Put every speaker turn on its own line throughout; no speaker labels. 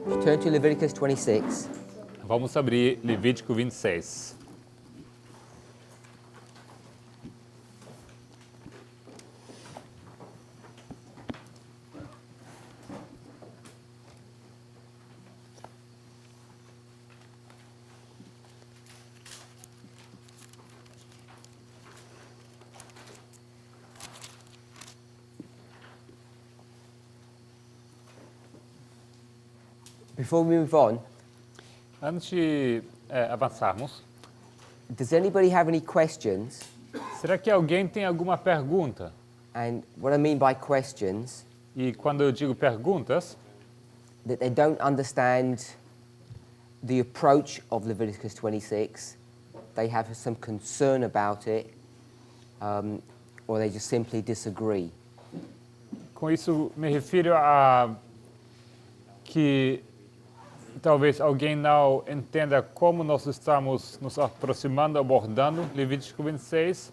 Turn to Leviticus 26.
Vamos abrir Levítico 26.
Before we move on,
Antes de avançarmos,
does anybody have any questions?
será que alguém tem alguma pergunta?
And what I mean by questions,
E quando eu digo perguntas,
that they don't understand the approach of Leviticus 26, they have some concern about it, or they just simply disagree.
com isso me refiro a que talvez alguém não entenda como nós estamos nos aproximando, abordando Levítico 26,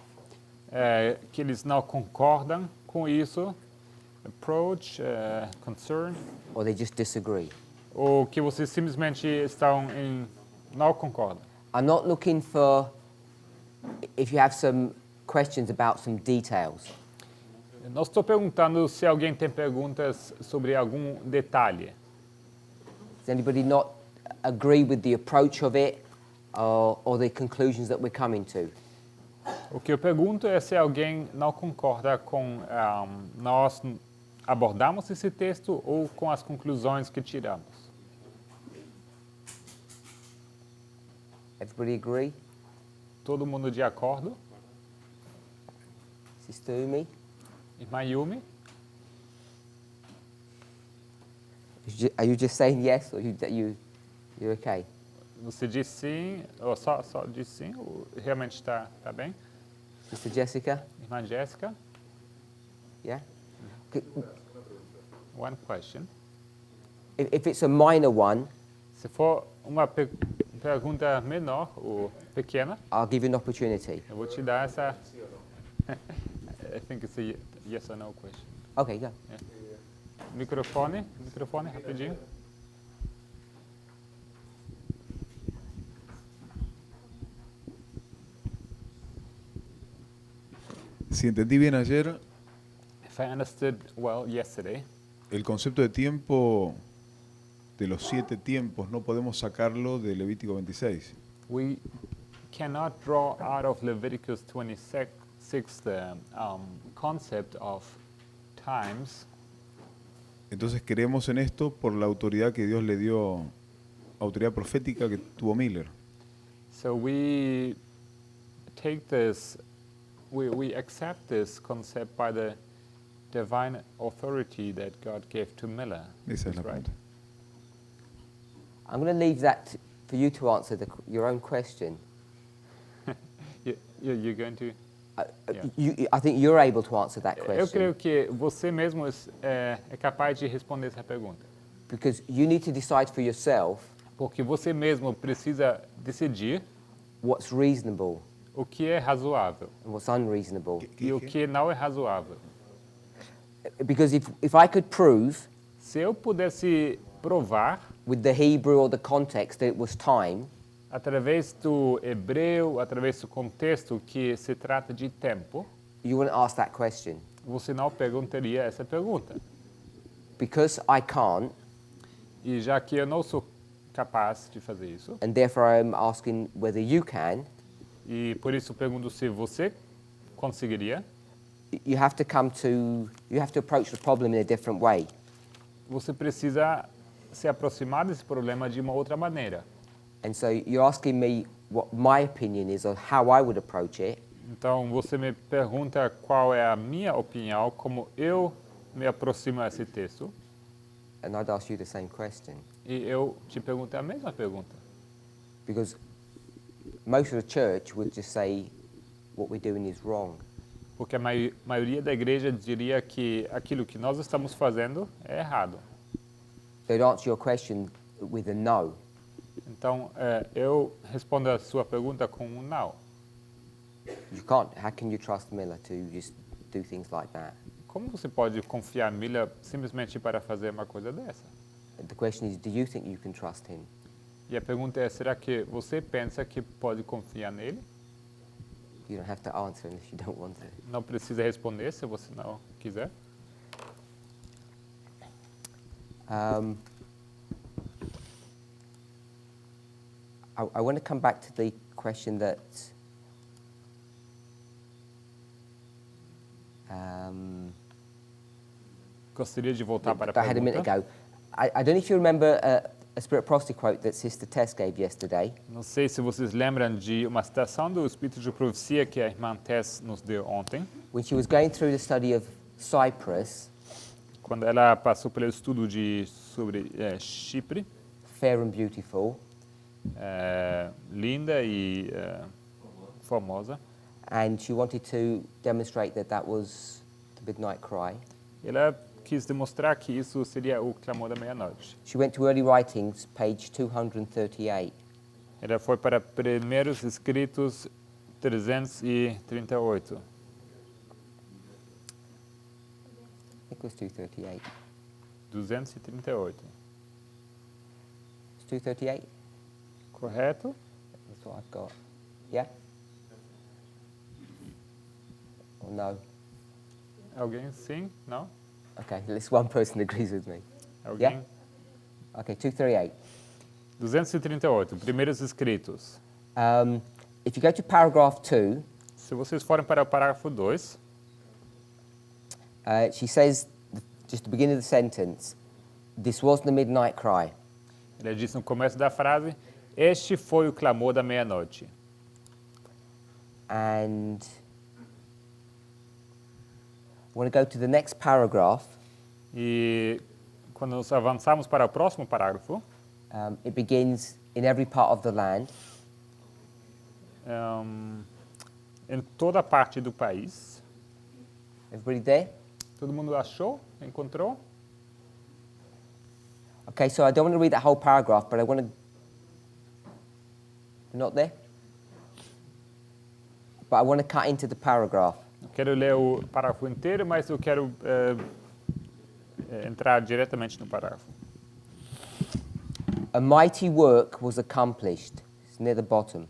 que eles não concordam com isso, approach, concern,
Or they just disagree.
ou que vocês simplesmente não concordam.
I'm not looking for if you have some questions about some details.
Não estou perguntando se alguém tem perguntas sobre algum detalhe.
Does anybody not agree with the approach of it or the conclusions that we're coming to?
O que eu pergunto é se alguém não concorda com nós abordamos esse texto ou com as conclusões que tiramos.
Everybody agree?
Todo mundo de acordo?
Sister Umi?
Irmã Yumi?
Are you just saying yes or you're okay?
Você diz sim, ou só diz sim, ou realmente está bem?
Sister Jessica?
Irmã Jéssica?
Yeah? Okay.
One question.
If it's a minor one,
Se for uma pergunta menor ou pequena,
I'll give you an opportunity.
eu vou te dar essa... I think it's a yes or no question.
Okay, go.
Microfone, rapidinho.
Si entendí bien ayer,
If I understood well yesterday,
el concepto de tiempo, de los 7 tiempos, no podemos sacarlo de Levítico 26.
we cannot draw out of Leviticus 26 the concept of times.
Entonces creemos en esto por la autoridad que Dios le dio, autoridad profética que tuvo Miller.
So we take this, we accept this concept by the divine authority that God gave to Miller.
Esa es la
Right?
pregunta.
I'm going to leave that for you to answer your own question.
You're going to... Yeah.
I think you're able to answer that
Eu
question.
creio que você mesmo é capaz de responder essa pergunta.
Because you need to decide for yourself
Porque você mesmo precisa decidir
what's reasonable
o que é razoável
and what's unreasonable.
e o que não é razoável.
Because if I could prove
Se eu pudesse provar,
with the Hebrew or the context that it was time,
através do hebreu, através do contexto que se trata de tempo,
you wouldn't ask that question.
você não perguntaria essa pergunta.
Because I can't,
E já que eu não sou capaz de fazer isso,
and therefore I'm asking whether you can,
e por isso pergunto se você conseguiria,
you have to approach the problem in a different way.
você precisa se aproximar desse problema de uma outra maneira.
And so you're asking me what my opinion is on how I would approach it,
Então, você me pergunta qual é a minha opinião, como eu me aproximo a esse texto,
and I'd ask you the same question.
e eu te pergunto a mesma pergunta.
Because most of the church would just say what we're doing is wrong.
Porque a maioria da igreja diria que aquilo que nós estamos fazendo é errado.
They'd answer your question with a no.
Então, eu respondo a sua pergunta com um não.
You can't. How can you trust Miller to just do things like that?
Como você pode confiar em Miller simplesmente para fazer uma coisa dessa?
The question is, do you think you can trust him?
E a pergunta é, será que você pensa que pode confiar nele?
You don't have to answer unless you don't want to.
Não precisa responder se você não quiser.
I want to come back to the question that
Gostaria de voltar para a
I had a minute
pergunta.
ago. I don't know if you remember a Spirit Prophecy quote that Sister Tess gave yesterday.
Não sei se vocês lembram de uma citação do Espírito de Profecia que a irmã Tess nos deu ontem,
When she was going through the study of Cyprus,
quando ela passou pelo estudo sobre Chipre,
fair and beautiful,
linda e famosa.
and she wanted to demonstrate that that was the midnight cry.
Ela quis demonstrar que isso seria o clamor da meia-noite.
She went to Early Writings, page 238.
Ela foi para Primeiros Escritos 338.
I think it was 238.
238.
It's 238?
Correto?
That's what I've got. Yeah? Or no?
Alguém sim? Não?
Okay, at least one person agrees with me.
Alguém?
Yeah? Okay, 238.
238, Primeiros Escritos.
If you go to paragraph 2,
Se vocês forem para o parágrafo 2,
she says, just the beginning of the sentence, this was the midnight cry.
ela diz no começo da frase, este foi o clamor da meia-noite.
And I want to go to the next paragraph.
E quando nós avançamos para o próximo parágrafo,
It begins in every part of the land.
em toda parte do país,
Everybody there?
todo mundo achou? Encontrou?
Okay, so I don't want to read that whole paragraph, but I want to... Not there? But I want to cut into the paragraph.
Eu quero ler o parágrafo inteiro, mas eu quero entrar diretamente no parágrafo.
A mighty work was accomplished. It's near the bottom.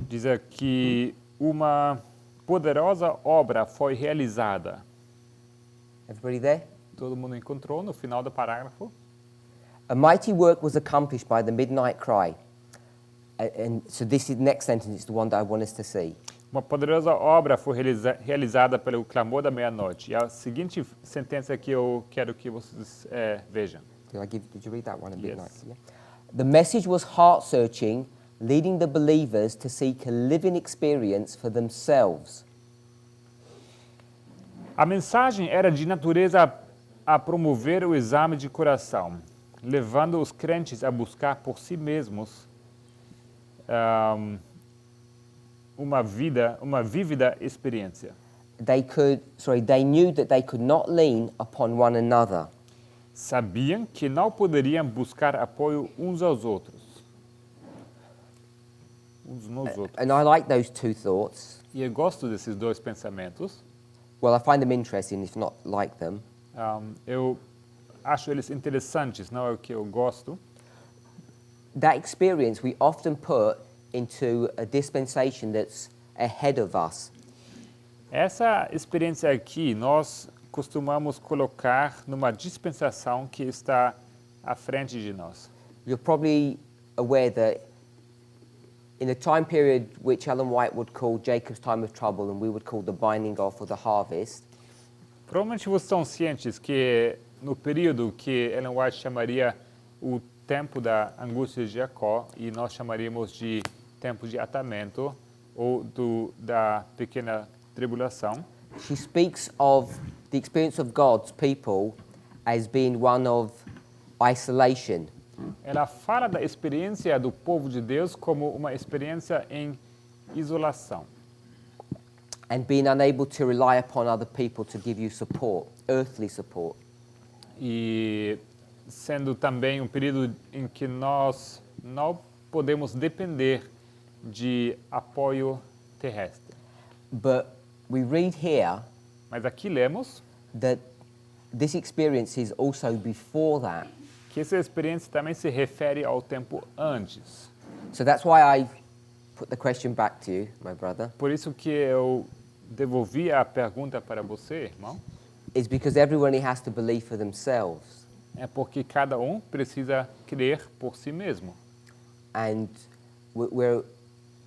Diz aqui, uma poderosa obra foi realizada.
Everybody there?
Todo mundo encontrou no final do parágrafo.
A mighty work was accomplished by the midnight cry. And so this is next sentence is the one that I want us to see.
Uma poderosa obra foi realizada pelo clamor da meia-noite. E a seguinte sentença que eu quero que vocês vejam.
Did you read that one? A
Yes.
midnight? Yeah. The message was heart-searching, leading the believers to seek a living experience for themselves.
A mensagem era de natureza a promover o exame de coração, levando os crentes a buscar por si mesmos uma vívida experiência.
They knew that they could not lean upon one another.
Sabiam que não poderiam buscar apoio uns aos outros. Uns nos outros.
And I like those two thoughts.
E eu gosto desses dois pensamentos.
Well, I find them interesting, if not like them.
Eu acho eles interessantes, não é o que eu gosto.
That experience we often put into a dispensation that's ahead of us.
Essa experiência aqui, nós costumamos colocar numa dispensação que está à frente de nós.
You're probably aware that in a time period which Ellen White would call Jacob's time of trouble and we would call the binding off or the harvest,
Provavelmente vocês estão cientes que no período que Ellen White chamaria o tempo da angústia de Jacó e nós chamaríamos de tempo de atamento ou da pequena tribulação,
she speaks of the experience of God's people as being one of isolation.
ela fala da experiência do povo de Deus como uma experiência em isolação.
And being unable to rely upon other people to give you support, earthly support.
E sendo também um período em que nós não podemos depender de apoio terrestre.
But we read here
Mas aqui lemos
that this experience is also before that.
Que essa experiência também se refere ao tempo antes.
So that's why I put the question back to you, my brother.
Por isso que eu devolvi a pergunta para você, irmão.
Is because everyone has to believe for themselves.
É porque cada um precisa crer por si mesmo.
And we're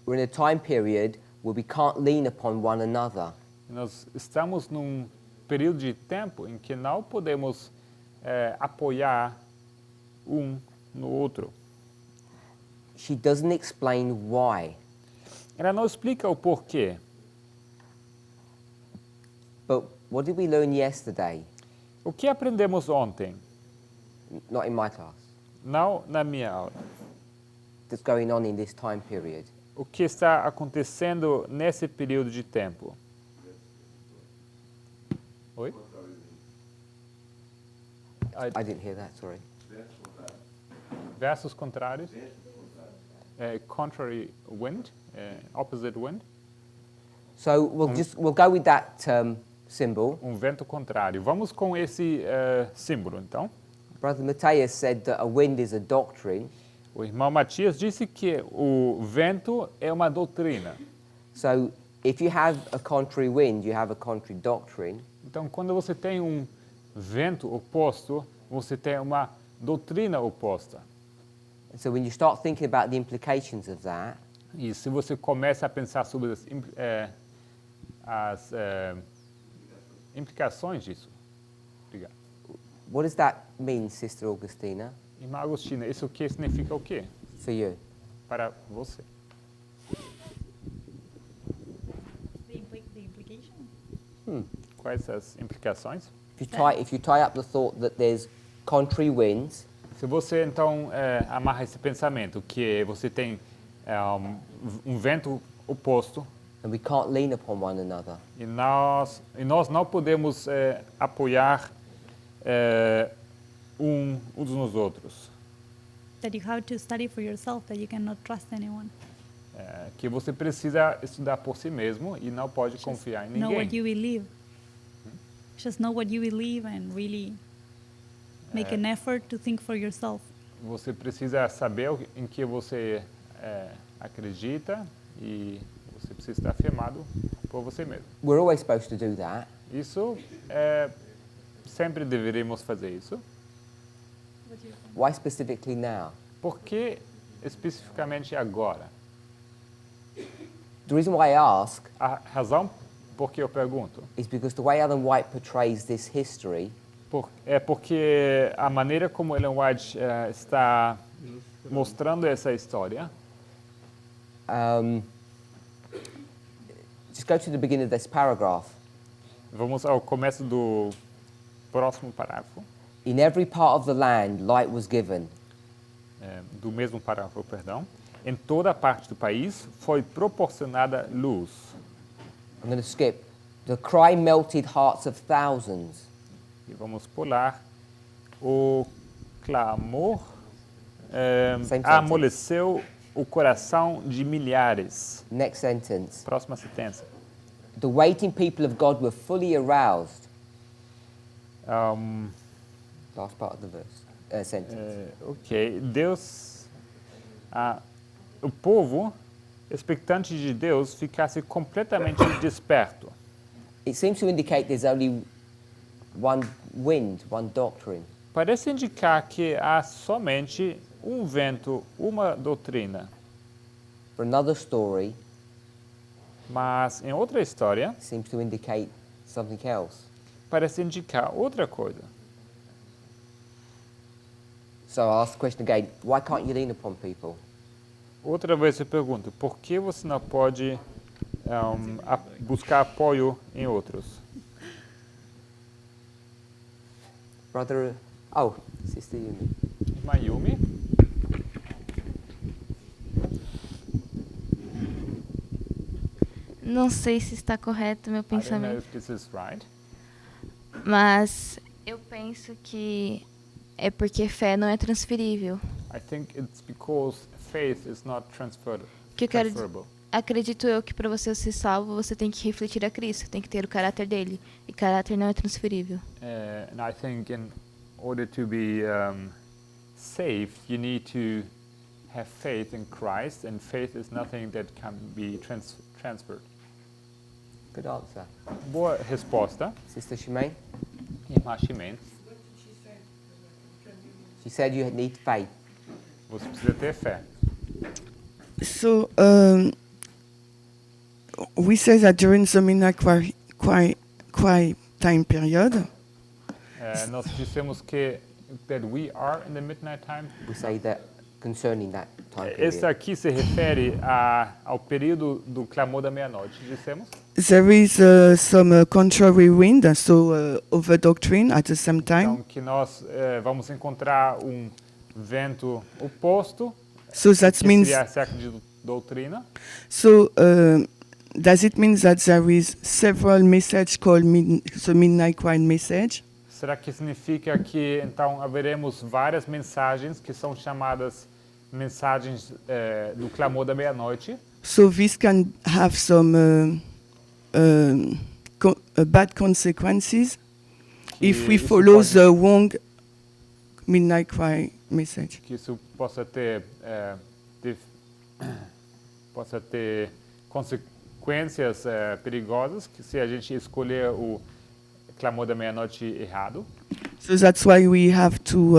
in a time period where we can't lean upon one another.
Nós estamos num período de tempo em que não podemos apoiar um no outro.
She doesn't explain why.
Ela não explica o porquê.
But what did we learn yesterday?
O que aprendemos ontem?
Not in my class.
Não na minha aula.
That's going on in this time period.
O que está acontecendo nesse período de tempo? Oi?
I didn't hear that, sorry.
Versos contrários? Contrary wind, opposite wind.
So we'll go with that symbol.
Vento contrário. Vamos com esse símbolo, então.
Brother Matthias said that a wind is a doctrine.
O irmão Matias disse que o vento é uma doutrina.
So if you have a contrary wind, you have a contrary doctrine.
Então, quando você tem vento oposto, você tem uma doutrina oposta.
And so when you start thinking about the implications of that,
E se você começa a pensar sobre as implicações disso. Obrigado.
what does that mean, Sister Augustina,
Irmã Agostina, isso que significa o quê?
for you?
Para você.
The implication?
Quais as implicações?
If you tie up the thought that there's contrary winds,
Se você, então, amarra esse pensamento que você tem vento oposto
and we can't lean upon one another,
e nós não podemos apoiar uns nos outros,
That you have to study for yourself, that you cannot trust anyone.
que você precisa estudar por si mesmo e não pode confiar em
Know what
ninguém.
you believe. Just know what you believe and really make an effort to think for yourself.
Você precisa saber em que você acredita e você precisa estar firmado por você mesmo.
we're always supposed to do that.
Isso, sempre deveríamos fazer isso.
Why specifically now?
Por que especificamente agora?
The reason why I ask
A razão por que eu pergunto
is because the way Ellen White portrays this history
é porque a maneira como Ellen White está mostrando essa história.
Just go to the beginning of this paragraph.
Vamos ao começo do próximo parágrafo,
In every part of the land, light was given.
do mesmo parágrafo, perdão. Em toda parte do país foi proporcionada luz.
I'm going to skip. The cry melted hearts of thousands.
E vamos pular. O clamor
Same sentence.
amoleceu o coração de milhares.
Next sentence.
Próxima sentença.
The waiting people of God were fully aroused. Last part of the verse. Sentence.
Ok. Deus, o povo expectante de Deus ficasse completamente desperto.
It seems to indicate there's only one wind, one doctrine.
Parece indicar que há somente vento, uma doutrina.
For another story,
Mas em outra história,
it seems to indicate something else.
parece indicar outra coisa.
So I'll ask the question again. Why can't you lean upon people?
Outra vez eu pergunto, por que você não pode buscar apoio em outros?
Brother, Sister Yumi.
Mayumi?
Não sei se está correto o meu
I don't know
pensamento,
if this is right.
mas eu penso que é porque fé não é transferível.
I think it's because faith is not
Que eu quero
transferable.
acredito eu que para você ser salvo, você tem que refletir a Cristo, tem que ter o caráter dele. E caráter não é transferível.
And I think in order to be saved, you need to have faith in Christ, and faith is nothing that can be transferred.
Good answer.
Boa resposta,
Sister Shemaine?
irmã Ximene.
She said you need faith.
Você precisa ter fé.
So we say that during the midnight cry time period,
Nós dissemos que that we are in the midnight time.
We say that concerning that time
Esse
period.
aqui se refere ao período do clamor da meia-noite, dissemos.
there is some contrary wind, so over doctrine at the same time.
Então, que nós vamos encontrar vento oposto,
So that
que
means
seria acerca de doutrina.
so. Does it mean that there is several messages called the midnight cry message?
Será que significa que, então, haveremos várias mensagens que são chamadas mensagens do clamor da meia-noite?
So this can have some bad consequences if we
isso
follow
pode-
the wrong midnight cry message.
Que isso possa ter consequências perigosas, que se a gente escolher o clamor da meia-noite errado.
So that's why we have to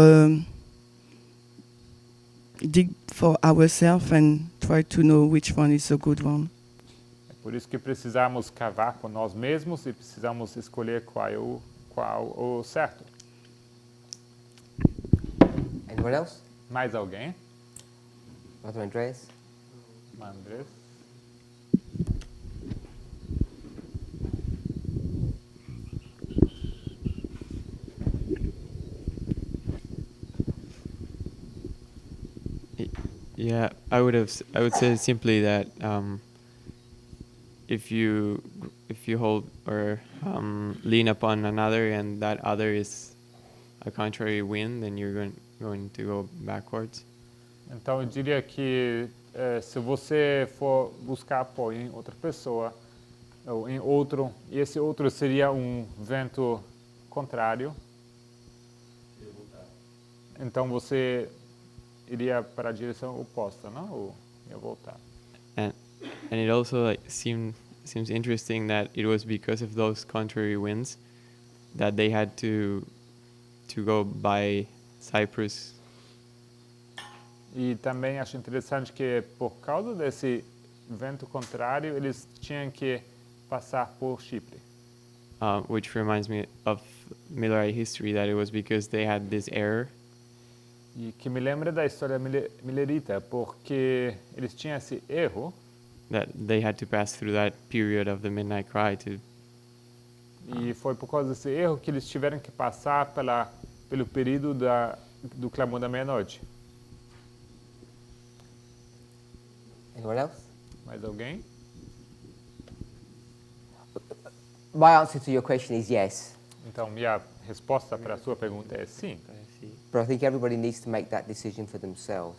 dig for ourselves and try to know which one is a good one.
É por isso que precisamos cavar por nós mesmos e precisamos escolher qual é o certo.
Anyone else?
Mais alguém?
Brother Andreas?
Andrés?
Yeah, I would say simply that if you hold or lean upon another and that other is a contrary wind, then you're going to go backwards.
Então eu diria que se você for buscar apoio em outra pessoa ou em outro, e esse outro seria vento contrário, então você iria para a direção oposta, não? Ou ia voltar.
And it also seems interesting that it was because of those contrary winds that they had to go by Cyprus.
E também acho interessante que por causa desse vento contrário, eles tinham que passar por Chipre.
Which reminds me of Millerite history, that it was because they had this error.
E que me lembra da história milerita, porque eles tinham esse erro
That they had to pass through that period of the midnight cry to.
e foi por causa desse erro que eles tiveram que passar pelo período do clamor da meia-noite.
Anyone else?
Mais alguém?
My answer to your question is yes.
Então, minha resposta para a sua pergunta é sim.
But I think everybody needs to make that decision for themselves.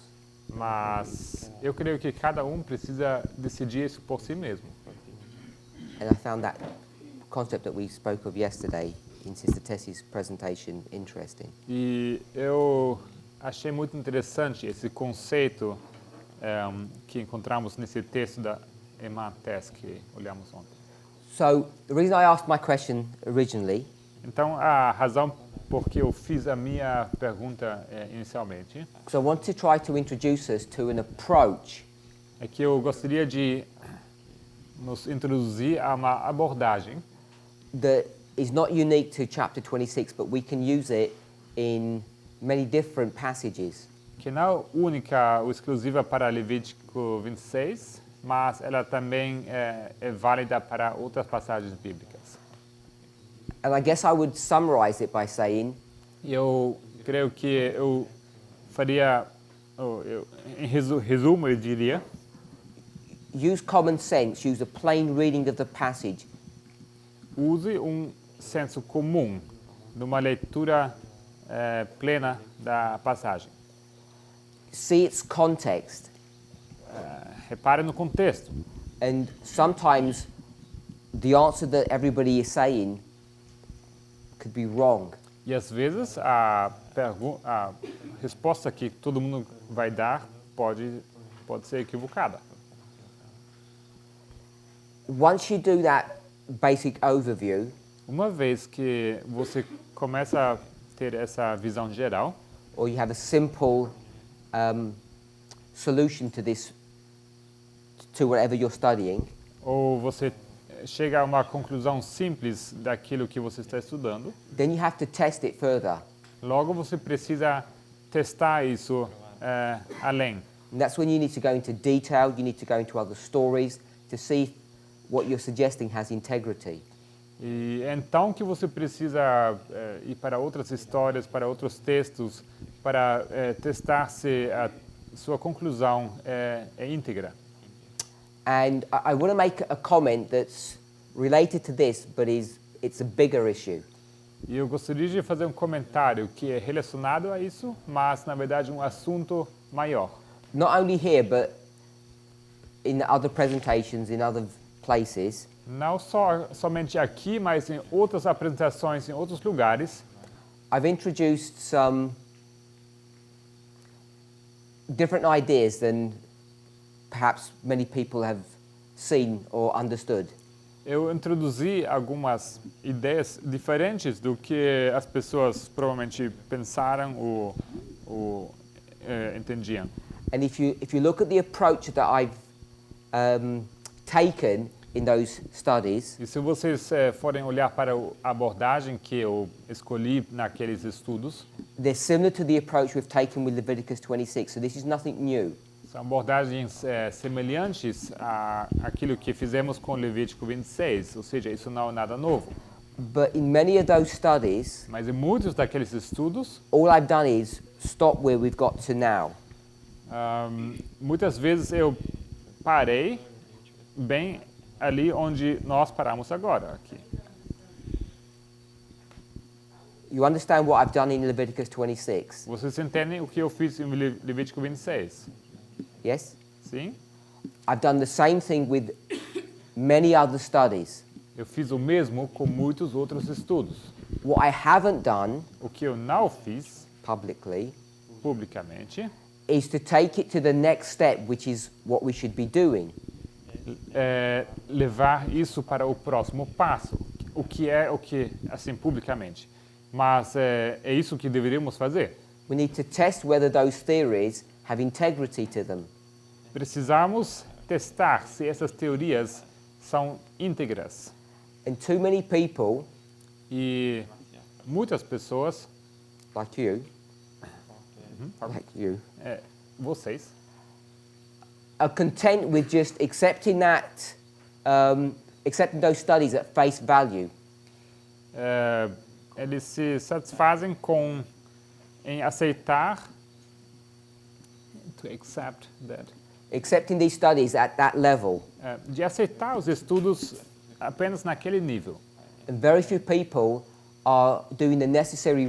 Mas eu creio que cada precisa decidir isso por si mesmo.
And I found that concept that we spoke of yesterday in Sister Tessie's presentation interesting.
E eu achei muito interessante esse conceito que encontramos nesse texto da irmã Tess que olhamos ontem.
So the reason I asked my question originally
Então, a razão por que eu fiz a minha pergunta inicialmente
because I want to try to introduce us to an approach
é que eu gostaria de nos introduzir a uma abordagem
that is not unique to chapter 26, but we can use it in many different passages.
que não é única ou exclusiva para Levítico 26, mas ela também é válida para outras passagens bíblicas.
And I guess I would summarize it by saying
E eu creio que eu faria, em resumo, eu diria,
use common sense, use a plain reading of the passage,
use senso comum numa leitura plena da passagem.
see its context,
Repare no contexto.
And sometimes the answer that everybody is saying could be wrong.
E às vezes a resposta que todo mundo vai dar pode ser equivocada.
Once you do that basic overview,
Uma vez que você começa a ter essa visão geral,
or you have a simple solution to this, to whatever you're studying,
ou você chega a uma conclusão simples daquilo que você está estudando,
then you have to test it further.
logo você precisa testar isso além.
And that's when you need to go into detail, you need to go into other stories to see if what you're suggesting has integrity.
E é então que você precisa ir para outras histórias, para outros textos, para testar se a sua conclusão é íntegra.
And I want to make a comment that's related to this, but it's a bigger issue.
E eu gostaria de fazer um comentário que é relacionado a isso, mas na verdade um assunto maior.
Not only here, but in other presentations, in other places,
Não somente aqui, mas em outras apresentações, em outros lugares,
I've introduced some different ideas than perhaps many people have seen or understood.
eu introduzi algumas ideias diferentes do que as pessoas provavelmente pensaram ou entendiam.
And if you look at the approach that I've taken in those studies,
E se vocês forem olhar para a abordagem que eu escolhi naqueles estudos,
they're similar to the approach we've taken with Leviticus 26, so this is nothing new.
são abordagens semelhantes àquilo que fizemos com Levítico 26, ou seja, isso não é nada novo.
But in many of those studies,
Mas em muitos daqueles estudos,
all I've done is stop where we've got to now.
muitas vezes eu parei bem ali onde nós paramos agora, aqui.
You understand what I've done in Leviticus 26?
Vocês entendem o que eu fiz em Levítico 26?
Yes?
Sim?
I've done the same thing with many other studies.
Eu fiz o mesmo com muitos outros estudos.
What I haven't done
O que eu não fiz
publicly
publicamente
is to take it to the next step, which is what we should be doing.
é levar isso para o próximo passo, o que assim, publicamente. Mas é isso que deveríamos fazer.
We need to test whether those theories have integrity to them.
Precisamos testar se essas teorias são íntegras.
And too many people,
E muitas pessoas,
like you,
vocês,
are content with just accepting accepting those studies at face value.
eles se satisfazem em aceitar, to accept that,
Accepting these studies at that level.
de aceitar os estudos apenas naquele nível.
And very few people are doing the necessary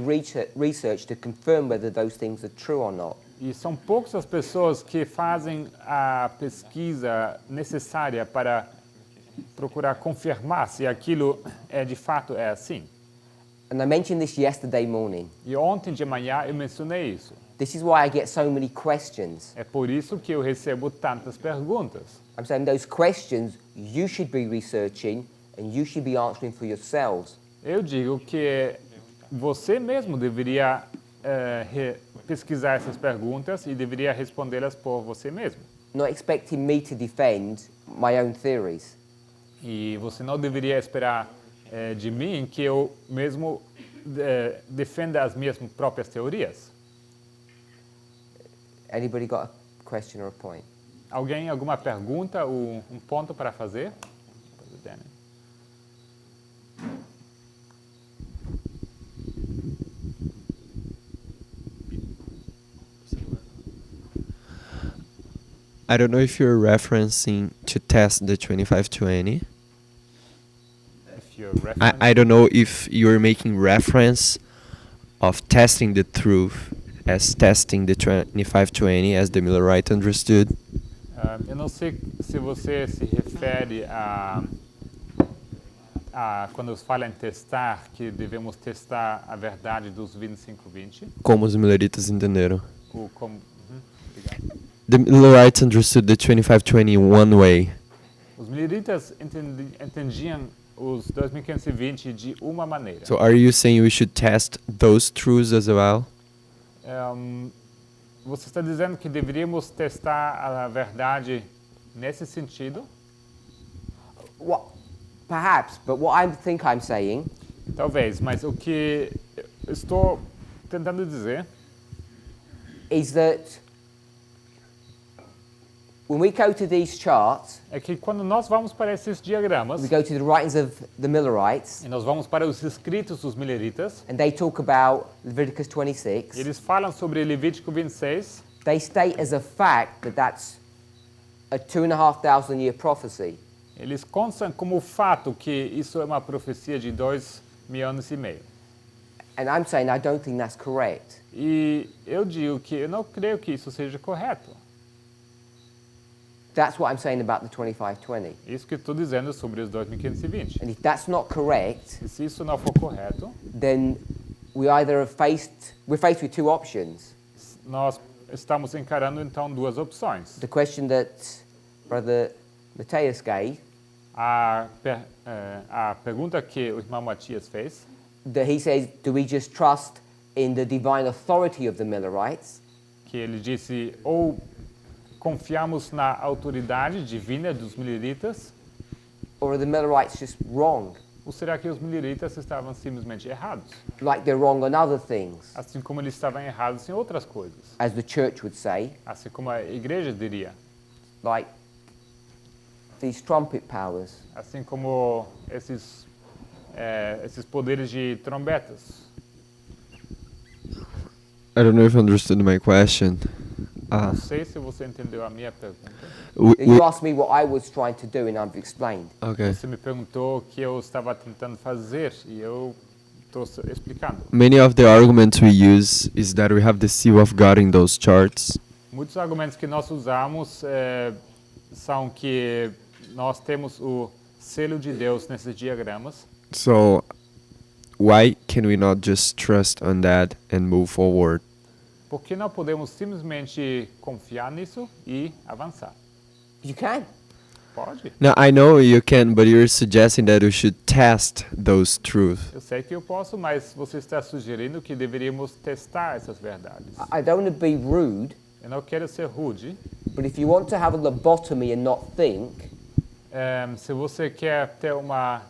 research to confirm whether those things are true or not.
E são poucas as pessoas que fazem a pesquisa necessária para procurar confirmar se aquilo de fato é assim.
And I mentioned this yesterday morning.
E ontem de manhã eu mencionei isso.
This is why I get so many questions.
É por isso que eu recebo tantas perguntas.
I'm saying those questions you should be researching and you should be answering for yourselves.
Eu digo que você mesmo deveria pesquisar essas perguntas e deveria respondê-las por você mesmo.
Not expecting me to defend my own theories.
E você não deveria esperar de mim que eu mesmo defenda as minhas próprias teorias.
Anybody got a question or a point?
Alguém, alguma pergunta ou um ponto para fazer?
I don't know if you're referencing to test the 2520.
If you're referencing-
I don't know if you're making reference of testing the truth as testing the 2520 as the Millerite understood.
Eu não sei se você se refere a quando fala em testar, que devemos testar a verdade dos 25:20,
Como os mileritas entenderam.
Obrigado.
The Millerites understood the 2520 one way.
Os mileritas entendiam os 2520 de uma maneira.
So are you saying we should test those truths as well?
Você está dizendo que deveríamos testar a verdade nesse sentido?
Perhaps, but what I think I'm saying
Talvez, mas o que eu estou tentando dizer
is that when we go to these charts,
é que quando nós vamos para esses diagramas,
we go to the writings of the Millerites,
e nós vamos para os escritos dos mileritas,
and they talk about Leviticus 26,
eles falam sobre Levítico 26,
they state as a fact that that's a 2,500 year prophecy.
eles constam como fato que isso é uma profecia de 2,5 anos.
And I'm saying I don't think that's correct.
E eu digo que eu não creio que isso seja correto.
That's what I'm saying about the 2520.
Isso que estou dizendo sobre os 2520.
And if that's not correct,
E se isso não for correto,
then we're faced with two options.
nós estamos encarando então duas opções.
The question that Brother Mateus gave,
A pergunta que o irmão Matias fez,
that he says, do we just trust in the divine authority of the Millerites,
que ele disse, ou confiamos na autoridade divina dos mileritas,
or are the Millerites just wrong,
ou será que os mileritas estavam simplesmente errados?
like they're wrong on other things,
Assim como eles estavam errados em outras coisas.
as the church would say,
Assim como a igreja diria.
like these trumpet powers?
Assim como esses poderes de trombetas.
I don't know if you understood my question.
Não sei se você entendeu a minha pergunta.
You asked me what I was trying to do, and I've explained.
Okay.
Você me perguntou o que eu estava tentando fazer e eu estou explicando.
Many of the arguments we use is that we have the seal of God in those charts.
Muitos argumentos que nós usamos são que nós temos o selo de Deus nesses diagramas.
So why can we not just trust on that and move forward?
Por que não podemos simplesmente confiar nisso e avançar?
You can.
Pode.
Now I know you can, but you're suggesting that we should test those truths.
Eu sei que eu posso, mas você está sugerindo que deveríamos testar essas verdades.
I don't want to be rude,
Eu não quero ser rude.
but if you want to have a lobotomy and not think,
Se você quer ter uma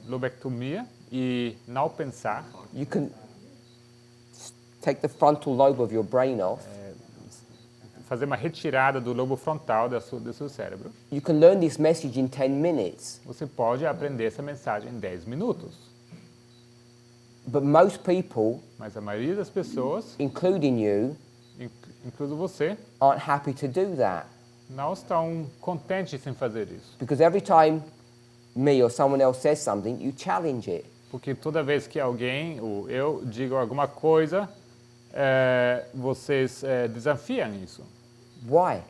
lobectomia e não pensar,
you can take the frontal lobe of your brain off.
fazer uma retirada do lobo frontal do seu cérebro,
You can learn this message in 10 minutes.
você pode aprender essa mensagem em 10 minutos.
But most people,
Mas a maioria das pessoas,
including you,
incluindo você,
aren't happy to do that.
não estão contentes em fazer isso.
Because every time me or someone else says something, you challenge it.
Porque toda vez que alguém ou eu digo alguma coisa, vocês desafiam isso.
Why?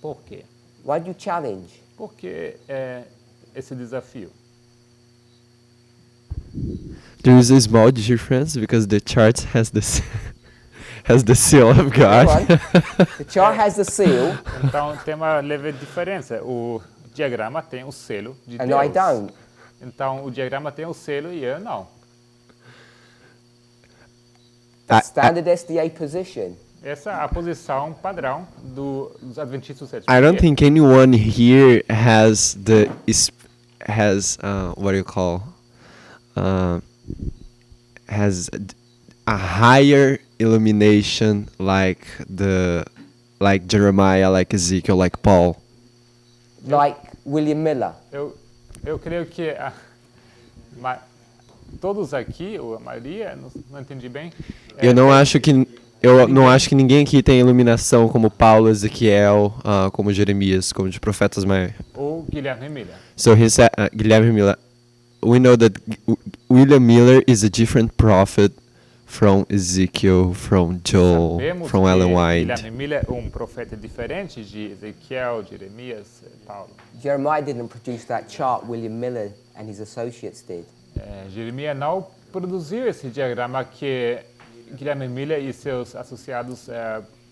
Por quê?
Why do you challenge?
Por que esse desafio?
There is a small difference because the chart has the has the seal of
Go on.
God.
The chart has the seal,
Então tem uma leve diferença. O diagrama tem o selo de
and
Deus.
I don't.
Então o diagrama tem o selo e eu não.
That's standard SDA position.
Essa é a posição padrão dos adventistas do sétimo
I don't
dia.
think anyone here has what do you call has a higher illumination like Jeremiah, like Ezekiel, like Paul.
Like William Miller.
Eu creio que todos aqui, ou a maioria, não entendi bem.
Eu não acho que ninguém aqui tem iluminação como Paulo, Ezequiel, como Jeremias, como de profetas mais.
Ou Guilherme Miller.
So he said, Guilherme Miller. We know that William Miller is a different prophet from Ezekiel, from Joel,
Sabemos
from
que
Ellen White.
Guilherme Miller é um profeta diferente de Ezequiel, Jeremias, Paulo.
Jeremiah didn't produce that chart, William Miller and his associates did.
Jeremias não produziu esse diagrama que Guilherme Miller e seus associados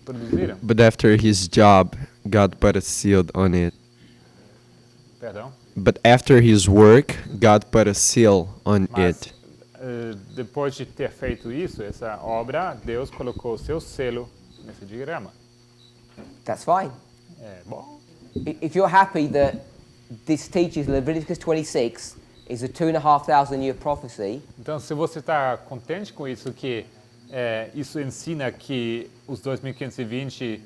produziram.
But after his job, God put a seal on it.
Perdão.
But after his work, God put a seal on
Mas,
it.
depois de ter feito isso, essa obra, Deus colocou o seu selo nesse diagrama.
That's fine.
É bom.
If you're happy that this teaches Leviticus 26 is a 2,500 year prophecy,
Então, se você está contente com isso, que isso ensina que os 2520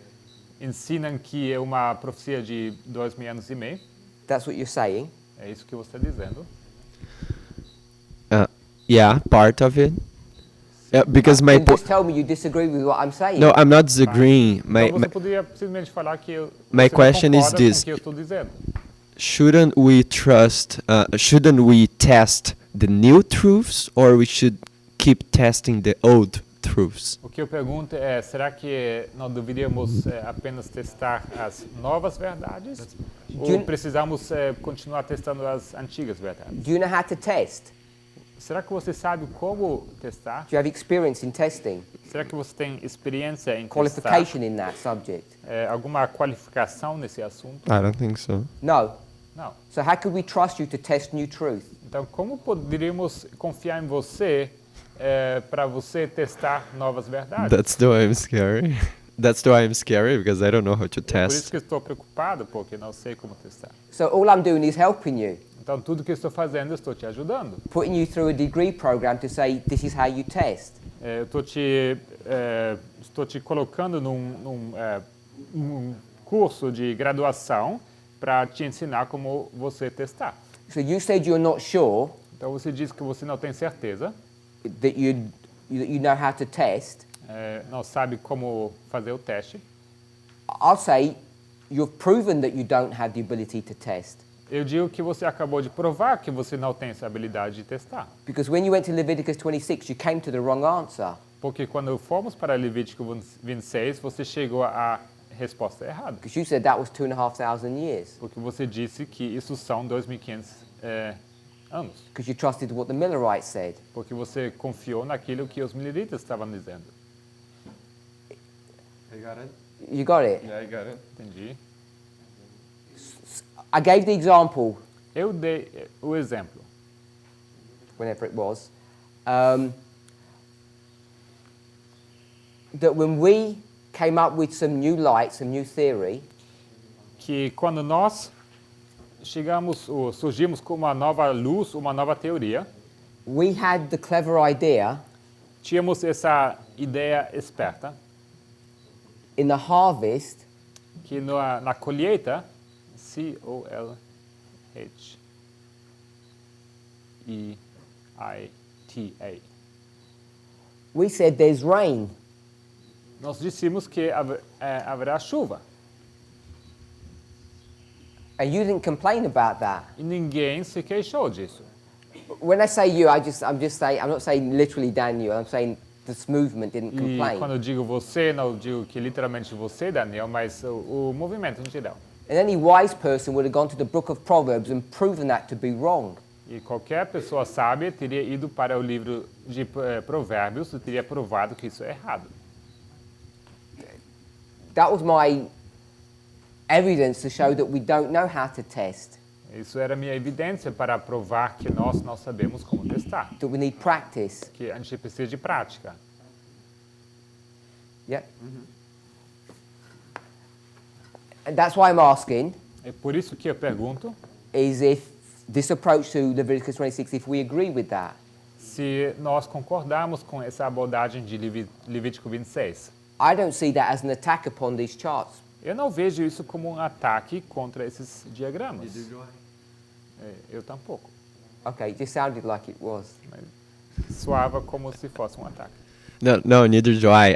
ensinam que é uma profecia de 2.000 anos e meio,
that's what you're saying.
é isso que você está dizendo.
Yeah, part of it. Because my
Then just tell me you disagree with what I'm saying.
no, I'm not disagreeing.
Então, você poderia simplesmente falar que
my
você
question
não
is
concorda
this.
com o que eu estou dizendo.
Shouldn't we trust? Shouldn't we test the new truths, or we should keep testing the old truths?
O que eu pergunto é, será que nós deveríamos apenas testar as novas verdades? Ou precisamos continuar testando as antigas verdades?
Do you know how to test?
Será que você sabe como testar?
Do you have experience in testing?
Será que você tem experiência em testar?
Qualification in that subject?
Alguma qualificação nesse assunto?
I don't think so.
No.
Não.
So how could we trust you to test new truth?
Então, como poderíamos confiar em você para você testar novas verdades?
That's the why I'm scary. That's the why I'm scary, because I don't know how to
Por isso
test.
que eu estou preocupado, porque não sei como testar.
So all I'm doing is helping you,
Então, tudo que eu estou fazendo, eu estou te ajudando.
putting you through a degree program to say this is how you test.
Eu estou te colocando num curso de graduação para te ensinar como você testar.
So you said you're not sure
Então, você diz que você não tem certeza,
that you know how to test.
não sabe como fazer o teste.
I'll say you've proven that you don't have the ability to test.
Eu digo que você acabou de provar que você não tem essa habilidade de testar.
Because when you went to Leviticus 26, you came to the wrong answer.
Porque quando fomos para Levítico 26, você chegou à resposta errada.
Because you said that was 2,500 years.
Porque você disse que isso são 2.500 anos.
Because you trusted what the Millerites said.
Porque você confiou naquilo que os mileritas estavam dizendo.
You got it?
I got it.
Entendi.
I gave the example,
Eu dei o exemplo.
whenever it was, that when we came up with some new light, some new theory,
Que quando nós surgimos com uma nova luz, uma nova teoria,
we had the clever idea
tínhamos essa ideia esperta
in the harvest
que na colheita, C-O-L-H-E-I-T-A,
we said there's rain.
nós dissemos que haverá chuva.
And you didn't complain about that.
E ninguém se queixou disso.
When I say you, I'm just saying, I'm not saying literally Daniel, I'm saying this movement didn't
E
complain.
quando eu digo você, não digo que literalmente você, Daniel, mas o movimento em geral.
And any wise person would have gone to the book of Proverbs and proven that to be wrong.
E qualquer pessoa sábia teria ido para o livro de Provérbios e teria provado que isso é errado.
That was my evidence to show that we don't know how to test,
Isso era minha evidência para provar que nós não sabemos como testar,
that we need practice.
que a gente precisa de prática.
Yeah? And that's why I'm asking,
É por isso que eu pergunto
is if this approach to Leviticus 26, if we agree with that.
se nós concordamos com essa abordagem de Levítico 26.
I don't see that as an attack upon these charts.
Eu não vejo isso como um ataque contra esses diagramas. Eu tampouco.
Okay, it just sounded like it was.
Mas soava como se fosse um ataque.
No, neither do I.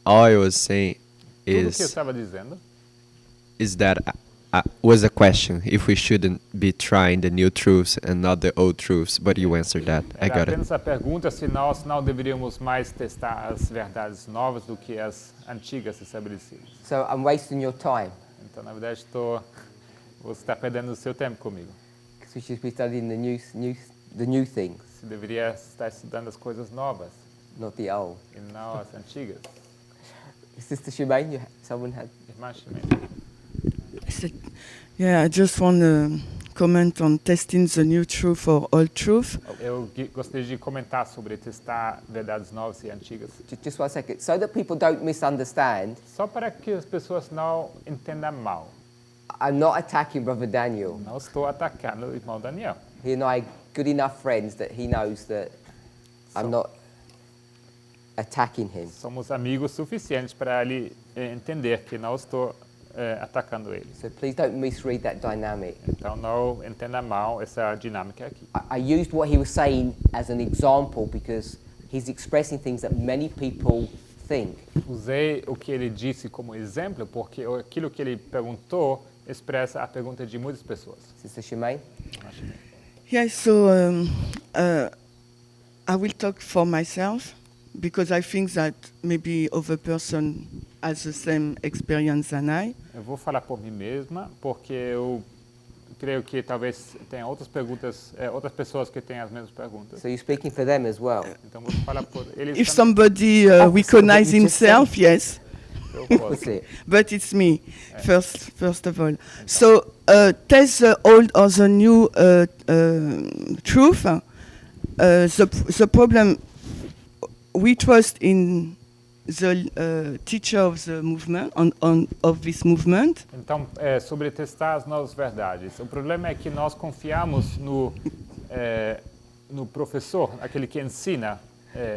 All I was saying
Tudo que eu
is
estava dizendo
that was a question if we shouldn't be trying the new truths and not the old truths, but you answered that. I
Era
got it.
apenas a pergunta se nós não deveríamos mais testar as verdades novas do que as antigas estabelecidas.
So I'm wasting your time
Então, na verdade, você está perdendo o seu tempo comigo.
because we should be studying the new things,
Você deveria estar estudando as coisas novas
not the old.
e não as antigas.
Sister Shemaine, someone had.
Irmã Ximena.
Yeah, I just want to comment on testing the new truth or old truth.
Eu gostaria de comentar sobre testar verdades novas e antigas.
Just 1 second. So that people don't misunderstand,
Só para que as pessoas não entendam mal.
I'm not attacking Brother Daniel.
Não estou atacando o irmão Daniel.
He and I are good enough friends that he knows that I'm not attacking him.
Somos amigos suficientes para ele entender que não estou atacando ele.
So please don't misread that dynamic.
Então não entenda mal essa dinâmica aqui.
I used what he was saying as an example because he's expressing things that many people think.
Usei o que ele disse como exemplo porque aquilo que ele perguntou expressa a pergunta de muitas pessoas.
Sister Shemaine?
Yeah, so I will talk for myself because I think that maybe other person has the same experience than I.
Eu vou falar por mim mesma porque eu creio que talvez tenha outras pessoas que tenham as mesmas perguntas.
So you're speaking for them as well.
Então vou falar por eles
If
também.
somebody recognize
you just
himself, yes,
Eu
What's
posso.
it?
but it's me first of all. So test the old or the new truth. The problem we trust in the teacher of the movement of this movement.
Então, sobre testar as novas verdades. O problema é que nós confiamos no professor, aquele que ensina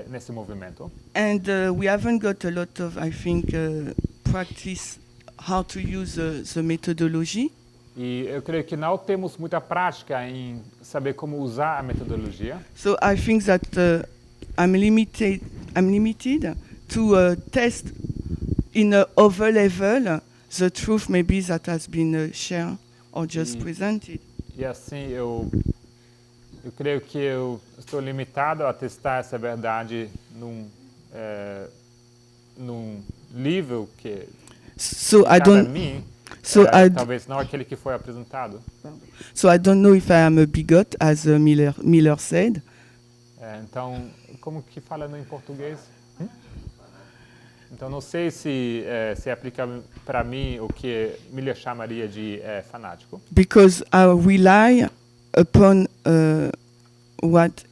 nesse movimento.
And we haven't got a lot of, I think, practice how to use the methodology.
E eu creio que não temos muita prática em saber como usar a metodologia.
So I think that I'm limited to test in a other level the truth maybe that has been shared or just presented.
E assim eu creio que eu estou limitado a testar essa verdade num nível que
So I
cada
don't.
mim,
So I
talvez não aquele que foi apresentado.
So I don't know if I am a bigot, as Miller said.
Então, como que fala em português? Então, não sei se aplica para mim o que Miller chamaria de fanático.
Because I rely upon what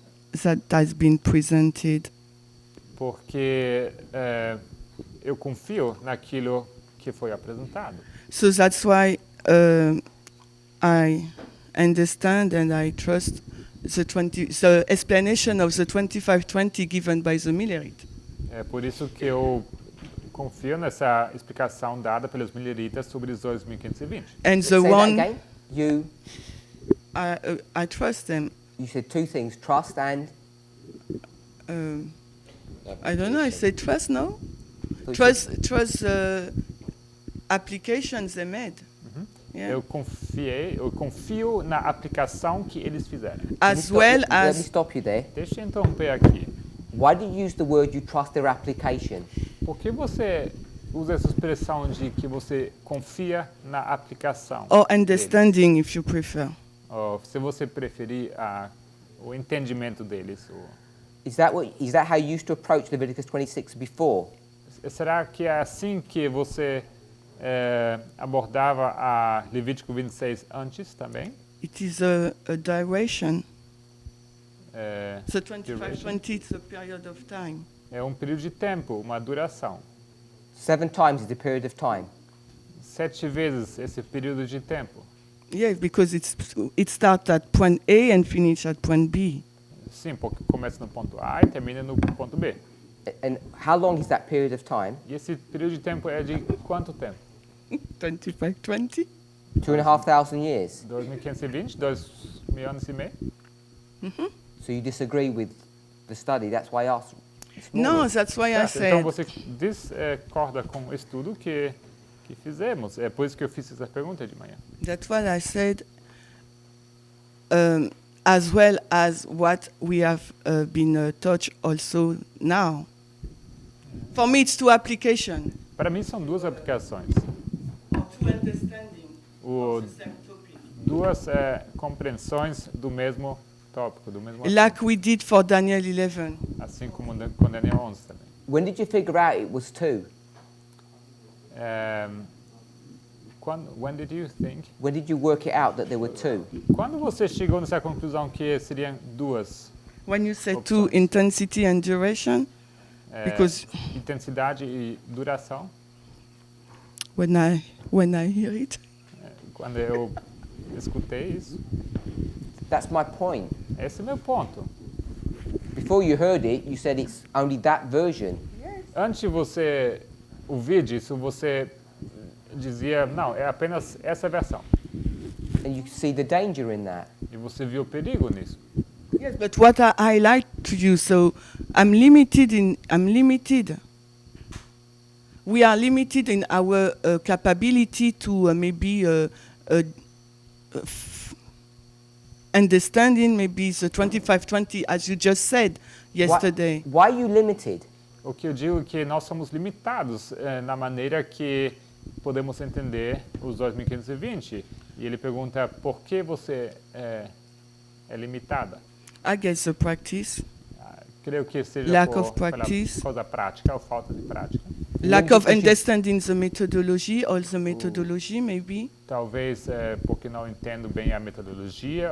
that has been presented.
Porque eu confio naquilo que foi apresentado.
So that's why I understand and I trust the explanation of the 2520 given by the Millerite.
É por isso que eu confio nessa explicação dada pelos Milleritas sobre os 2520.
And the
Say that
one
again.
I trust them.
You said two things: trust and.
I don't know. I say trust, no?
So
Trust applications they made. Yeah.
Eu confio na aplicação que eles fizeram.
As well
Let me
as
stop you there.
Deixa eu interromper aqui.
Why do you use the word you trust their application?
Por que você usa essa expressão de que você confia na aplicação?
or understanding, if you prefer.
Ou, se você preferir o entendimento deles.
Is that how you used to approach Leviticus 26 before?
Será que é assim que você abordava a Levítico 26 antes também?
It is a duration.
É,
The 2520 is a period of time.
é um período de tempo, uma duração.
7 times is the period of time.
7 vezes esse período de tempo.
Yeah, because it starts at point A and finish at point B.
Sim, porque começa no ponto A e termina no ponto B.
And how long is that period of time?
E esse período de tempo é de quanto tempo?
2520?
2,500 years.
2520, 2 anos e meio?
So you disagree with the study? That's why I asked. this morning.
No, that's why I
Certo, então
said.
você discorda com o estudo que Que fizemos. É por isso que eu fiz essa pergunta de manhã.
That's what I said, as well as what we have been taught also now. For me, it's two applications.
Para mim são duas aplicações.
Or two understanding
O-
of the same topic.
Duas compreensões do mesmo tópico, do mesmo assunto.
Like we did for Daniel 11.
Assim como com Daniel 11 também.
When did you figure out it was two?
When did you think?
When did you work it out that there were two?
Quando você chegou nessa conclusão que seriam duas?
When you say
Options.
two, intensity and duration, because
Intensidade e duração.
when I hear it,
Quando eu escutei isso,
That's my point.
esse é meu ponto.
Before you heard it, you said it's only that version.
Antes de você ouvir disso, você dizia, não, é apenas essa versão.
And you see the danger in that.
E você viu o perigo nisso.
yes, but what I highlight to you, so I'm limited. We are limited in our capability to maybe understanding maybe the 25-20, as you just said yesterday.
Why are you limited?
O que eu digo é que nós somos limitados na maneira que podemos entender os 2520. E ele pergunta, por que você é limitada?
I guess the practice,
Creio que seja
Lack
por
of practice.
causa da prática ou falta de prática.
lack
When
of
did you-
understanding the methodology, or the methodology maybe.
Talvez porque não entendo bem a metodologia.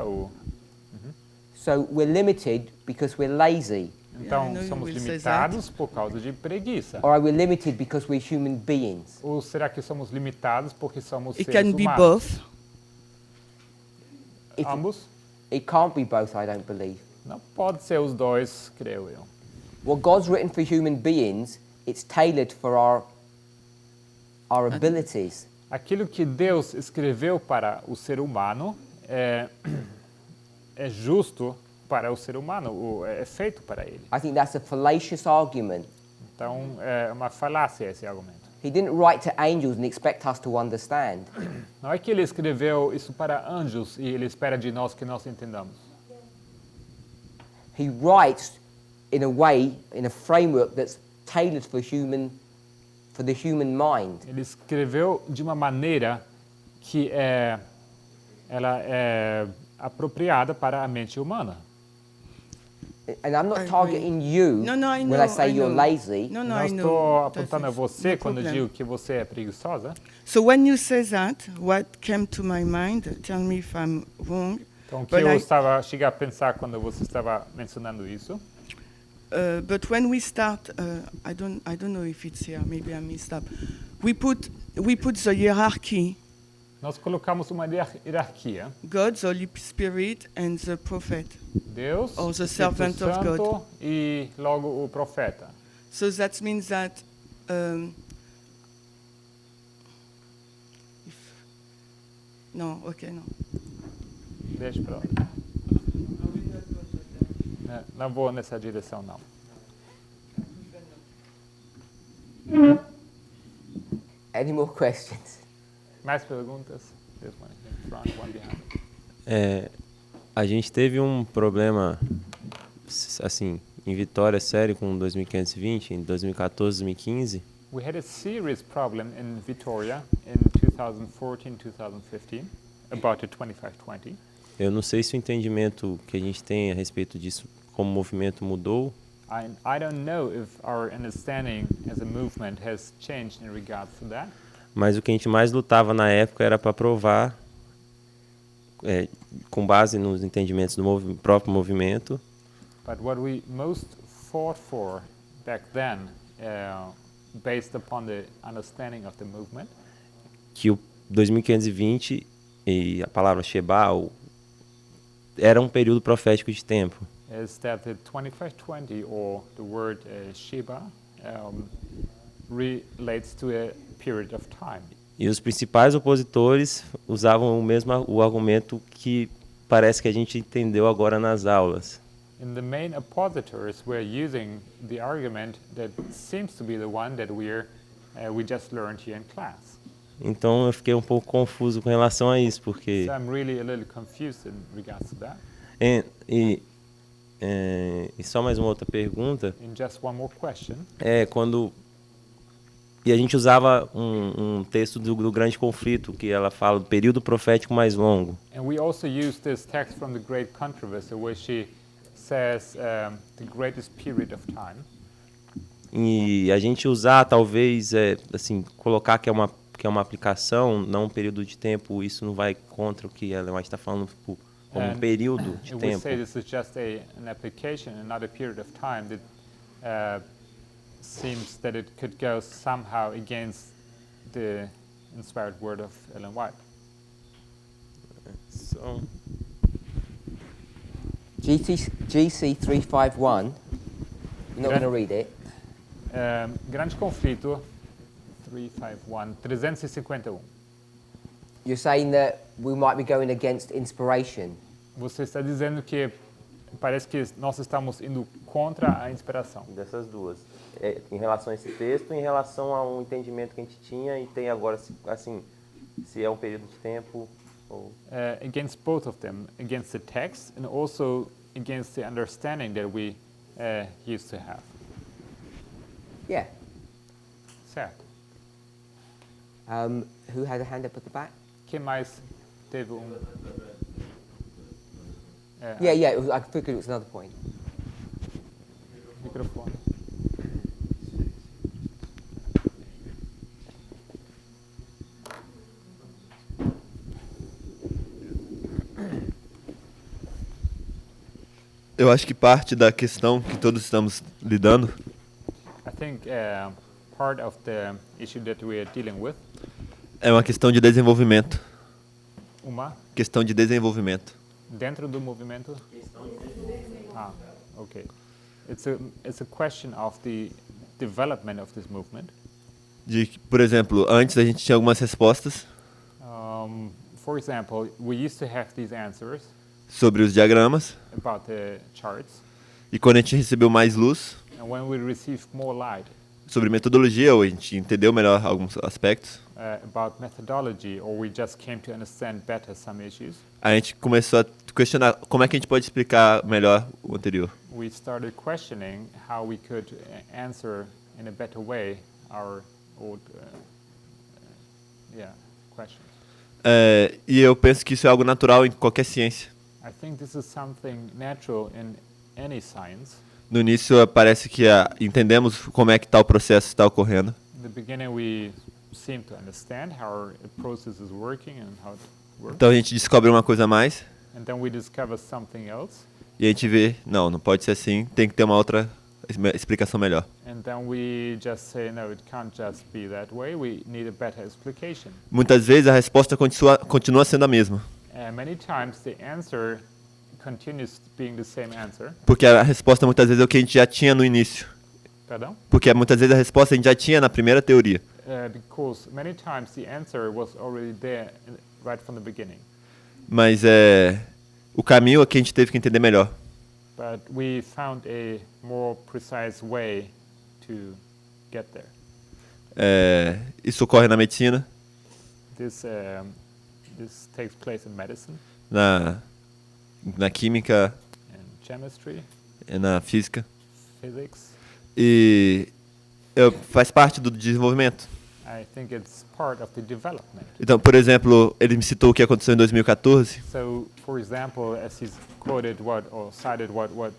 So we're limited because we're lazy,
Então,
I know you
somos
will say
limitados por causa de preguiça.
or are we limited because we're human beings?
Ou será que somos limitados porque somos
It
seres
can be
humanos?
both.
Ambos?
It can't be both, I don't believe.
Não pode ser os dois, creio eu.
What God's written for human beings, it's tailored for our abilities.
Aquilo que Deus escreveu para o ser humano é justo para o ser humano, é feito para ele.
I think that's a fallacious argument.
Então, é uma falácia esse argumento.
He didn't write to angels and expect us to understand.
Não é que ele escreveu isso para anjos e ele espera de nós que nós entendamos.
He writes in a way, in a framework that's tailored for the human mind.
Ele escreveu de uma maneira que ela é apropriada para a mente humana.
And I'm
I
not
agree.
targeting you
No, no, I
when
know,
I say
I
you're
know.
lazy.
No, no,
Não
I
estou
know.
apontando a
That is
você
no
quando
problem.
digo que você é preguiçosa.
So when you say that, what came to my mind, tell me if I'm wrong,
Então, o que
But
eu cheguei a pensar quando você estava mencionando isso,
but when we start, I don't know if it's here, maybe I messed up. We put the hierarchy,
nós colocamos uma hierarquia.
God, the Holy Spirit, and the prophet.
Deus,
Or the
Espírito
servant of
Santo
God.
e logo o profeta.
So that means that no, okay, no.
Deixa para lá. Não vou nessa direção, não.
Any more questions?
Mais perguntas? There's one in front, one behind.
A gente teve um problema, assim, em Vitória, sério, com 2520, em 2014, 2015.
We had a serious problem in Vitoria in 2014, 2015 about the 2520.
Eu não sei se o entendimento que a gente tem a respeito disso, como o movimento mudou,
I don't know if our understanding as a movement has changed in regards to that.
mas o que a gente mais lutava na época era para provar, com base nos entendimentos do próprio movimento,
But what we most fought for back then, based upon the understanding of the movement,
que o 2520 e a palavra Sheba era um período profético de tempo.
is that the 2520, or the word Sheba, relates to a period of time.
E os principais opositores usavam o argumento que parece que a gente entendeu agora nas aulas.
And the main oppositors were using the argument that seems to be the one that we just learned here in class.
Então eu fiquei um pouco confuso com relação a isso, porque
So I'm really a little confused in regards to that.
e, e, e só mais uma outra pergunta
And just one more question.
é quando e a gente usava um texto do grande conflito que ela fala do período profético mais longo.
And we also use this text from the Great Controversy, where she says the greatest period of time.
E a gente usar talvez assim colocar que é uma aplicação, não um período de tempo, isso não vai contra o que ela está falando como um período de
And we
tempo.
say this is just an application, another period of time that seems that it could go somehow against the inspired word of Ellen White.
So,
GC 351. You're not going to read it.
Grande conflito 351.
You're saying that we might be going against inspiration.
Você está dizendo que parece que nós estamos indo contra a inspiração.
dessas duas. Em relação a esse texto, em relação a um entendimento que a gente tinha e tem agora, assim, se é um período de tempo ou...
Against both of them, against the text and also against the understanding that we used to have.
Yeah.
Certo.
Who had a hand up at the back?
Quem mais teve
Yeah. I figured it was another point.
Microfone.
Eu acho que parte da questão que todos estamos lidando
I think part of the issue that we are dealing with,
é uma questão de desenvolvimento.
uma,
Questão de desenvolvimento.
dentro do movimento. Okay. It's a question of the development of this movement.
De que, por exemplo, antes a gente tinha algumas respostas
For example, we used to have these answers
sobre os diagramas,
about the charts,
e quando a gente recebeu mais luz
and when we received more light
sobre metodologia, ou a gente entendeu melhor alguns aspectos,
about methodology, or we just came to understand better some issues,
a gente começou a questionar como é que a gente pode explicar melhor o anterior.
we started questioning how we could answer in a better way our old questions.
E eu penso que isso é algo natural em qualquer ciência.
I think this is something natural in any science.
No início parece que entendemos como é que tal processo está ocorrendo.
In the beginning, we seem to understand how our process is working and how it works.
Então a gente descobre uma coisa a mais
And then we discover something else.
e a gente vê, não pode ser assim, tem que ter uma outra explicação melhor.
And then we just say, no, it can't just be that way. We need a better explication.
Muitas vezes a resposta continua sendo a mesma,
Many times the answer continues being the same answer.
porque a resposta muitas vezes é o que a gente já tinha no início.
Pardon?
Porque muitas vezes a resposta a gente já tinha na primeira teoria.
Because many times the answer was already there right from the beginning.
Mas o caminho é que a gente teve que entender melhor.
But we found a more precise way to get there.
Isso ocorre na medicina,
This takes place in medicine,
na química,
in chemistry,
na física.
physics.
E faz parte do desenvolvimento.
I think it's part of the development.
Então, por exemplo, ele me citou o que aconteceu em 2014.
So, for example, as he's quoted cited what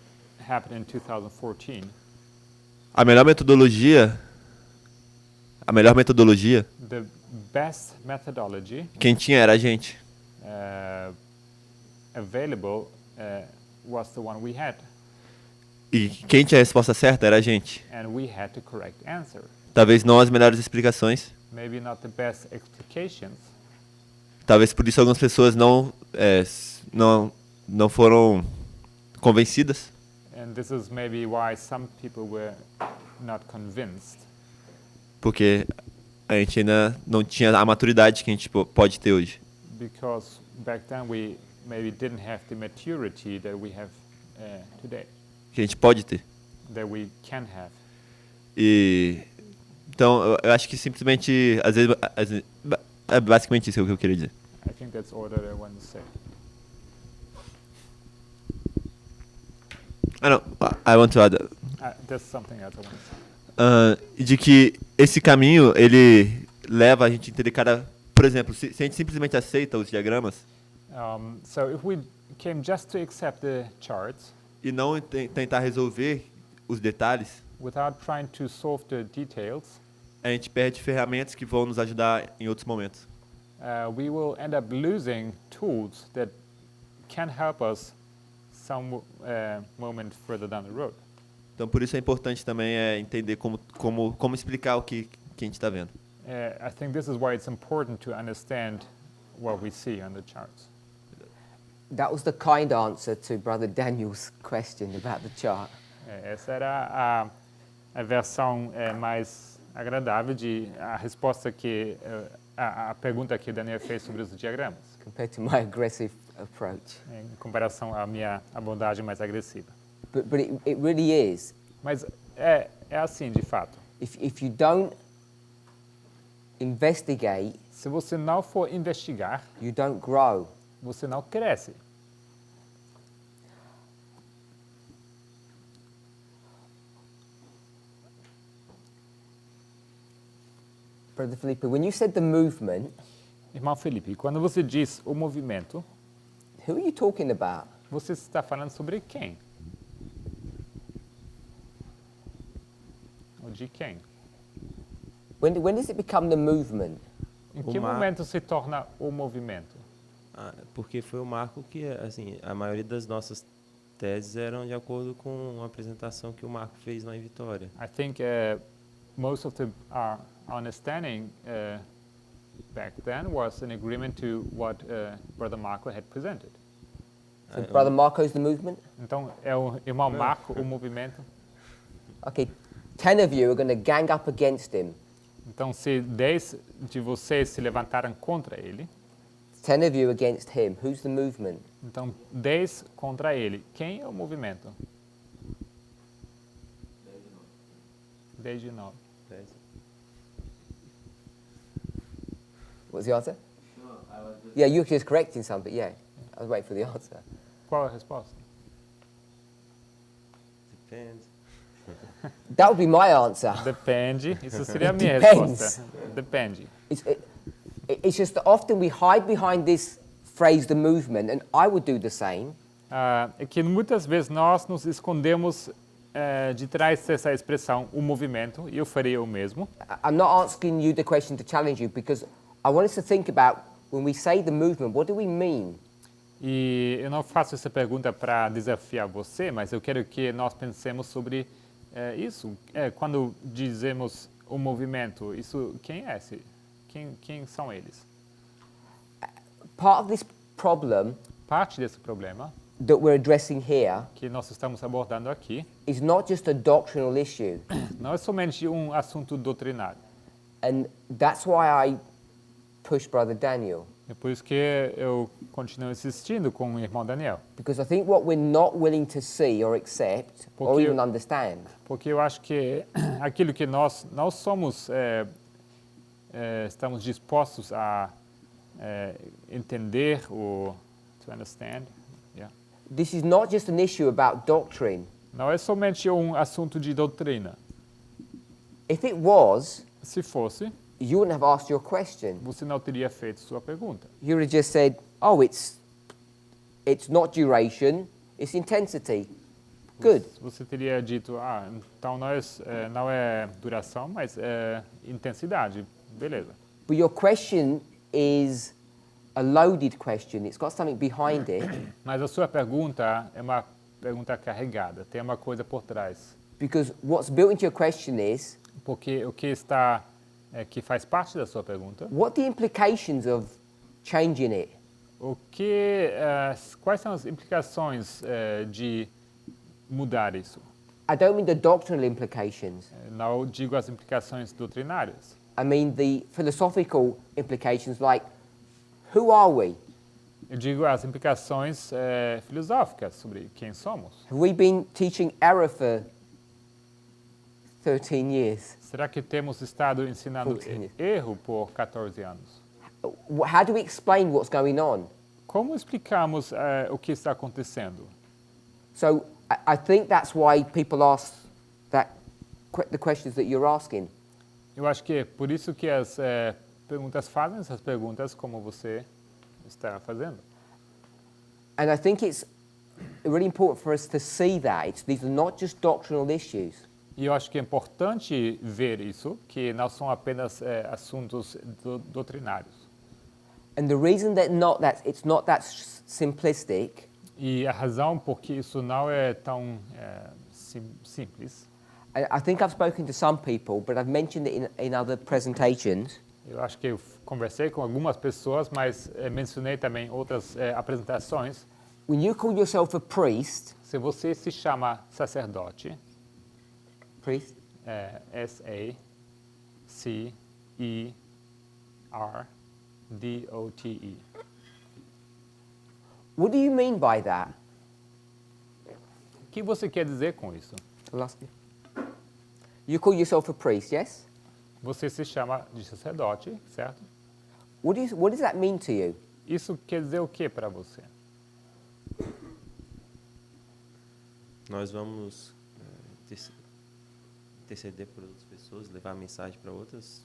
happened in 2014,
A melhor metodologia,
the best methodology
quem tinha era a gente.
available was the one we had,
E quem tinha a resposta certa era a gente.
and we had the correct answer.
Talvez não as melhores explicações.
Maybe not the best explications.
Talvez por isso algumas pessoas não foram convencidas.
And this is maybe why some people were not convinced,
Porque a gente ainda não tinha a maturidade que a gente pode ter hoje.
because back then we maybe didn't have the maturity that we have today,
Que a gente pode ter.
that we can have.
E então eu acho que simplesmente às vezes É basicamente isso que eu queria dizer.
I think that's all that I want to say.
Não, I want to add.
There's something else I want to say.
De que esse caminho, ele leva a gente a entender por exemplo, se a gente simplesmente aceita os diagramas
So if we came just to accept the charts
e não tentar resolver os detalhes,
without trying to solve the details,
a gente perde ferramentas que vão nos ajudar em outros momentos.
we will end up losing tools that can help us some moment further down the road.
Então, por isso é importante também entender como explicar o que a gente está vendo.
I think this is why it's important to understand what we see on the charts.
That was the kind answer to Brother Daniel's question about the chart.
Essa era a versão mais agradável a resposta que a pergunta que o Daniel fez sobre os diagramas,
compared to my aggressive approach.
em comparação à minha abordagem mais agressiva.
But it really is.
Mas é assim de fato.
If you don't investigate,
se você não for investigar,
you don't grow.
Você não cresce.
Brother Felipe, when you said the movement,
Irmão Felipe, quando você diz o movimento,
who are you talking about?
Você está falando sobre quem? Ou de quem?
When does it become the movement?
Em que momento se torna o movimento?
Porque foi o Marco que, assim, a maioria das nossas teses eram de acordo com a apresentação que o Marco fez lá em Vitória.
I think most of our understanding back then was an agreement to what Brother Marco had presented.
So Brother Marco's the movement?
Então, é o irmão Marco o movimento?
Okay, 10 of you are going to gang up against him.
Então, se 10 de vocês se levantaram contra ele,
10 of you against him, who's the movement?
Então, 10 contra ele. Quem é o movimento? 10 de 9.
What's the answer? Yeah, you were just correcting something, yeah. I was waiting for the answer.
Qual a resposta?
Depende.
That would be my answer.
Depende. Isso seria a minha
Depends.
resposta. Depende.
It's just that often we hide behind this phrase, the movement, and I would do the same.
É que muitas vezes nós nos escondemos de trás dessa expressão, o movimento, e eu faria o mesmo.
I'm not asking you the question to challenge you, because I want us to think about, when we say the movement, what do we mean?
E eu não faço essa pergunta para desafiar você, mas eu quero que nós pensemos sobre isso. Quando dizemos o movimento, isso quem é esse? Quem são eles?
Part of this problem
Parte desse problema
that we're addressing here
que nós estamos abordando aqui
is not just a doctrinal issue.
não é somente um assunto doutrinário.
And that's why I push Brother Daniel.
É por isso que eu continuo insistindo com o irmão Daniel.
Because I think what we're not willing to see or accept or even understand
Porque eu acho que aquilo que nós não somos, estamos dispostos a entender ou to understand. Yeah.
this is not just an issue about doctrine.
Não é somente um assunto de doutrina.
If it was,
Se fosse,
you wouldn't have asked your question.
você não teria feito sua pergunta.
You would have just said, oh, it's not duration, it's intensity. Good.
Você teria dito, então não é duração, mas é intensidade. Beleza.
But your question is a loaded question. It's got something behind it.
Mas a sua pergunta é uma pergunta carregada, tem uma coisa por trás.
Because what's built into your question is,
Porque o que está que faz parte da sua pergunta,
what the implications of changing it?
quais são as implicações de mudar isso?
I don't mean the doctrinal implications.
Não digo as implicações doutrinárias.
I mean the philosophical implications, like, who are we?
Eu digo as implicações filosóficas sobre quem somos.
Have we been teaching error for 13 years?
Será que temos estado ensinando
14 years.
erro por 14 anos?
how do we explain what's going on?
Como explicamos o que está acontecendo?
So I think that's why people ask the questions that you're asking.
Eu acho que é por isso que as perguntas fazem essas perguntas como você está fazendo.
And I think it's really important for us to see that. These are not just doctrinal issues.
E eu acho que é importante ver isso, que não são apenas assuntos doutrinários.
And the reason that it's not that simplistic
E a razão por que isso não é tão simples,
I think I've spoken to some people, but I've mentioned it in other presentations.
eu acho que eu conversei com algumas pessoas, mas mencionei também outras apresentações.
When you call yourself a priest,
Se você se chama sacerdote,
priest,
S-A-C-E-R-D-O-T-E.
what do you mean by that?
O que você quer dizer com isso?
I'll ask you. You call yourself a priest, yes?
Você se chama de sacerdote, certo?
What does that mean to you?
Isso quer dizer o que para você?
Nós vamos interceder por outras pessoas, levar a mensagem para outras.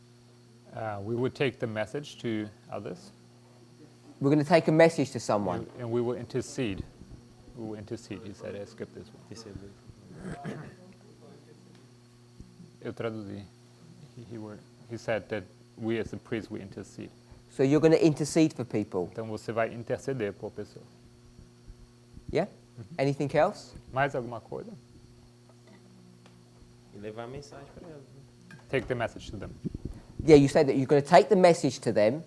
We would take the message to others,
We're going to take a message to someone.
and we will intercede. We will intercede, he said, I skipped this one.
Interceder.
Eu traduzi. He said that we as a priest, we intercede.
So you're going to intercede for people.
Então você vai interceder por pessoas.
Yeah? Anything else?
Mais alguma coisa?
E levar a mensagem para elas.
Take the message to them.
Yeah, you said that you're going to take the message to them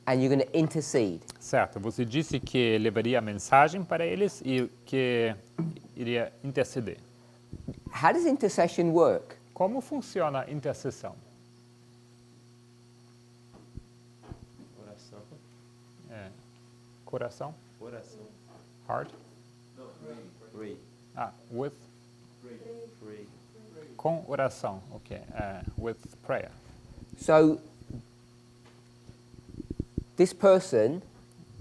and you're going to intercede.
Certo. Você disse que levaria a mensagem para eles e que iria interceder.
How does intercession work?
Como funciona a intercessão?
Oração.
Coração?
Oração.
Heart?
Pray.
With?
Pray.
Com oração. Ok. With prayer.
So this person,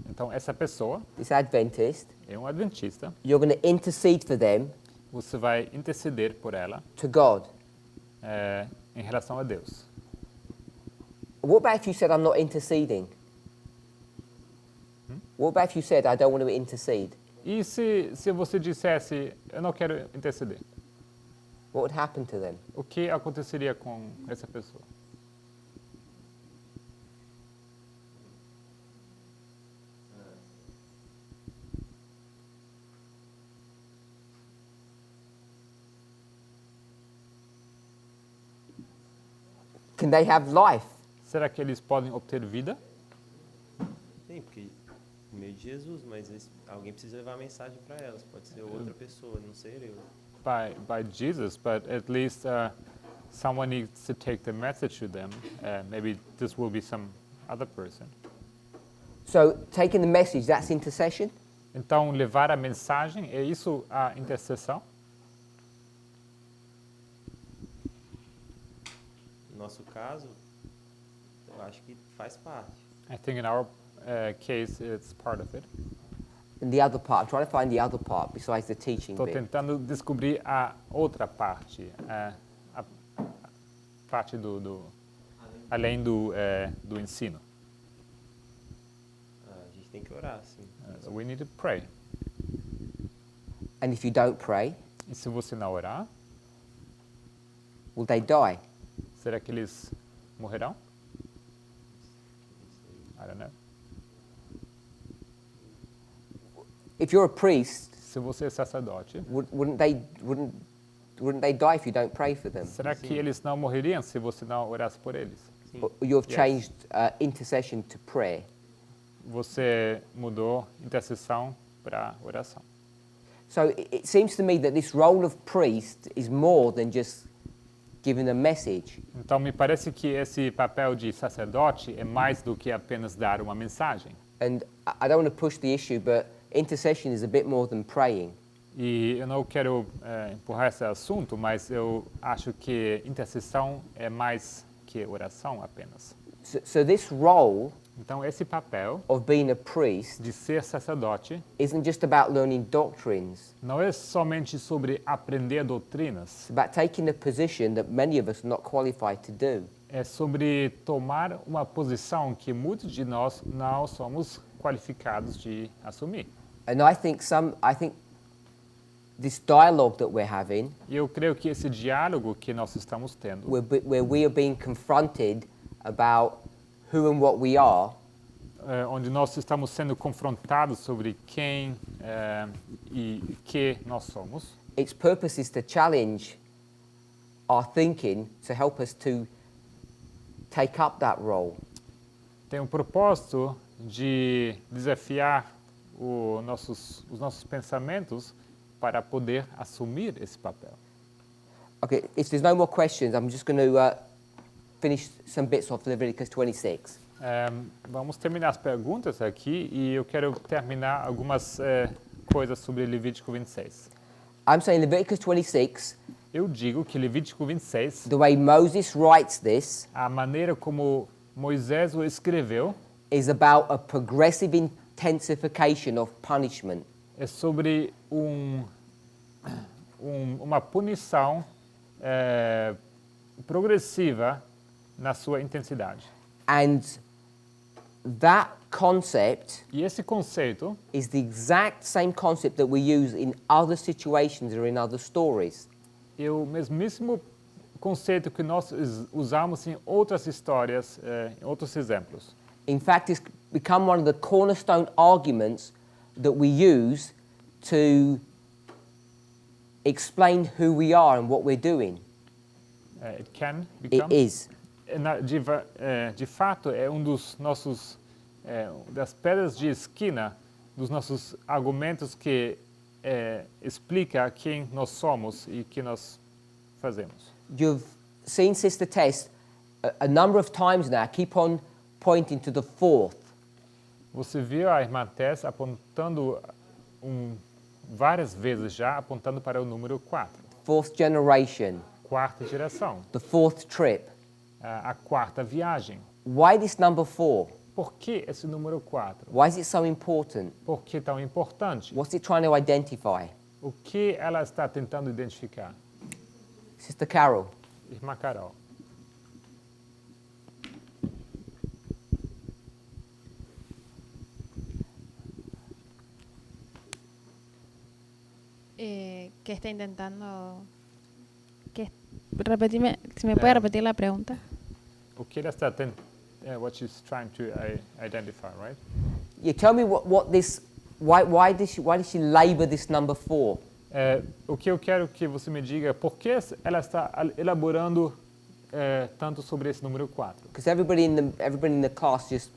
Então, essa pessoa
this Adventist,
é um adventista.
you're going to intercede for them
Você vai interceder por ela
to God.
em relação a Deus.
What about if you said, I'm not interceding? What about if you said, I don't want to intercede?
E se você dissesse, eu não quero interceder?
What would happen to them?
O que aconteceria com essa pessoa?
Can they have life?
Será que eles podem obter vida?
Sim, porque no meio de Jesus, mas alguém precisa levar a mensagem para elas. Pode ser outra pessoa, não ser eu.
By Jesus, but at least someone needs to take the message to them. Maybe this will be some other person.
So taking the message, that's intercession?
Então, levar a mensagem, é isso a intercessão?
No nosso caso, eu acho que faz parte.
I think in our case, it's part of it.
And the other part, I'm trying to find the other part besides the teaching
Estou
bit.
tentando descobrir a outra parte, a parte além do ensino.
A gente tem que orar, sim.
We need to pray.
And if you don't pray,
E se você não orar,
will they die?
será que eles morrerão? I don't know.
If you're a priest,
Se você é sacerdote,
wouldn't they die if you don't pray for them?
será que eles não morreriam se você não orasse por eles?
You've
Yes.
changed intercession to prayer.
Você mudou intercessão para oração.
So it seems to me that this role of priest is more than just giving a message.
Então, me parece que esse papel de sacerdote é mais do que apenas dar uma mensagem.
And I don't want to push the issue, but intercession is a bit more than praying.
E eu não quero empurrar esse assunto, mas eu acho que intercessão é mais que oração apenas.
So this role
Então, esse papel
of being a priest
de ser sacerdote
isn't just about learning doctrines.
não é somente sobre aprender doutrinas,
It's about taking a position that many of us are not qualified to do.
é sobre tomar uma posição que muitos de nós não somos qualificados de assumir.
And I think this dialogue that we're having,
E eu creio que esse diálogo que nós estamos tendo,
where we are being confronted about who and what we are,
onde nós estamos sendo confrontados sobre quem e que nós somos,
its purpose is to challenge our thinking to help us to take up that role.
tem o propósito de desafiar os nossos pensamentos para poder assumir esse papel.
Okay, if there's no more questions, I'm just going to finish some bits of Leviticus 26.
Vamos terminar as perguntas aqui e eu quero terminar algumas coisas sobre Levítico 26.
I'm saying Leviticus 26,
Eu digo que Levítico 26,
the way Moses writes this,
a maneira como Moisés o escreveu,
is about a progressive intensification of punishment.
é sobre uma punição progressiva na sua intensidade.
And that concept
E esse conceito
is the exact same concept that we use in other situations or in other stories.
é o mesmíssimo conceito que nós usamos em outras histórias, em outros exemplos.
In fact, it's become one of the cornerstone arguments that we use to explain who we are and what we're doing.
It can
It
become.
is.
De fato, é um dos nossos das pedras de esquina dos nossos argumentos que explica quem nós somos e que nós fazemos.
You've seen Sister Tess a number of times now keep on pointing to the fourth.
Você viu a irmã Tess apontando várias vezes já apontando para o número 4,
Fourth generation,
quarta geração,
the fourth trip.
a quarta viagem.
Why this number 4?
Por que esse número 4?
Why is it so important?
Por que tão importante?
What's it trying to identify?
O que ela está tentando identificar?
Sister Carol.
Irmã Carol.
¿Qué está intentando? Repetirme, si me puede repetir la pregunta.
O que ela está tentando? What she's trying to identify, right?
Yeah, tell me why does she labor this number 4?
O que eu quero que você me diga é por que ela está elaborando tanto sobre esse número 4?
Because everybody in the class just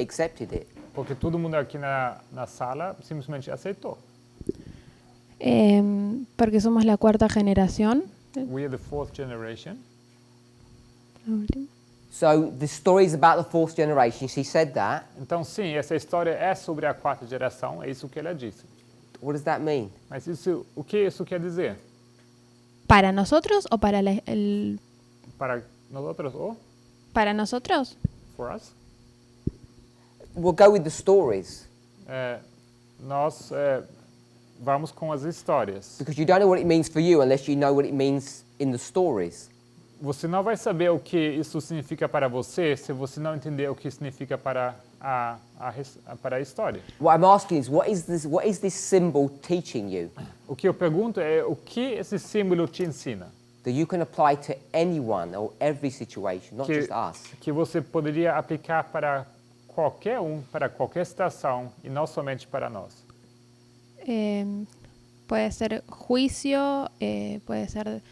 accepted it.
Porque todo mundo aqui na sala simplesmente aceitou.
Porque somos la cuarta generación.
We are the fourth generation.
So the story is about the fourth generation. She said that.
Então, sim, essa história é sobre a quarta geração, é isso que ela disse.
What does that mean?
Mas o que isso quer dizer?
¿Para nosotros o para
Para nós ou
para nosotros?
for us?
We'll go with the stories.
Nós vamos com as histórias.
Because you don't know what it means for you unless you know what it means in the stories.
Você não vai saber o que isso significa para você se você não entender o que significa para a história.
What I'm asking is, what is this symbol teaching you
O que eu pergunto é o que esse símbolo te ensina?
that you can apply to anyone or every situation, not just us?
Que você poderia aplicar para qualquer para qualquer situação e não somente para nós.
Puede ser juicio, puede ser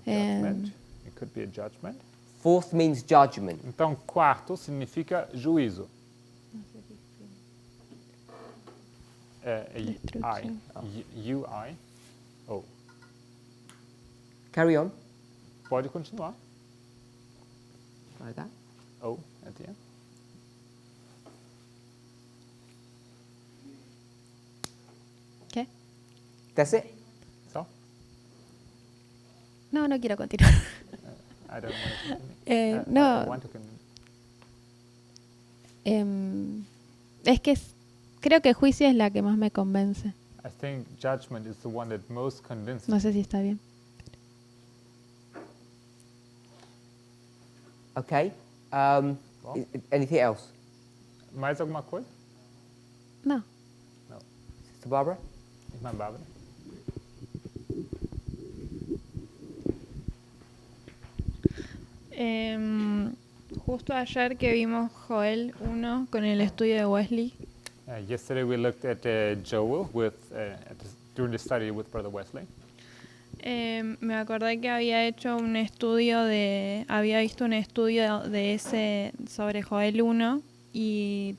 Judgment. It could be a judgment.
Fourth means judgment.
Então, quarto significa juízo.
Destrucción.
U-I-O.
Carry on.
Pode continuar.
Like that.
O at the end.
¿Qué?
That's it.
So,
No, no quiero continuar.
I don't want to continue.
No.
I want to continue.
Es que creo que juicio es la que más me convence.
I think judgment is the one that most convinces
No sé si está bien.
Okay. Anything else?
Mais alguma coisa?
No.
Sister Barbara?
Irmã Bárbara?
Justo ayer que vimos Joel 1 con el estudio de Wesley,
Yesterday we looked at Joel during the study with Brother Wesley.
me acordé que había visto un estudio de ese sobre Joel 1 y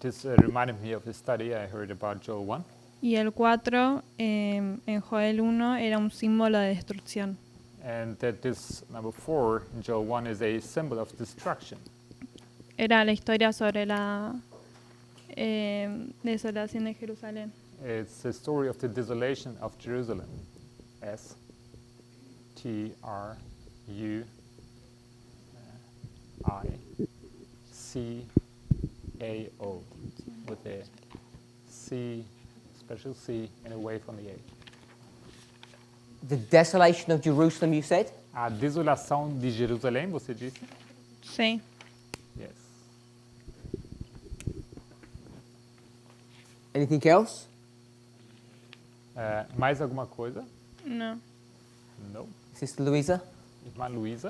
This reminded me of the study I heard about Joel 1.
y el 4 en Joel 1 era un símbolo de destrucción.
And that this number 4 in Joel 1 is a symbol of destruction.
Era la historia sobre la desolación de Jerusalén.
It's the story of the desolation of Jerusalem. STRUICAO with a C, special C, and away from the A.
The desolation of Jerusalem, you said?
A desolação de Jerusalém, você disse?
Sí.
Yes.
Anything else?
Mais alguma coisa?
No.
Não.
Sister Louisa?
Irmã Luísa?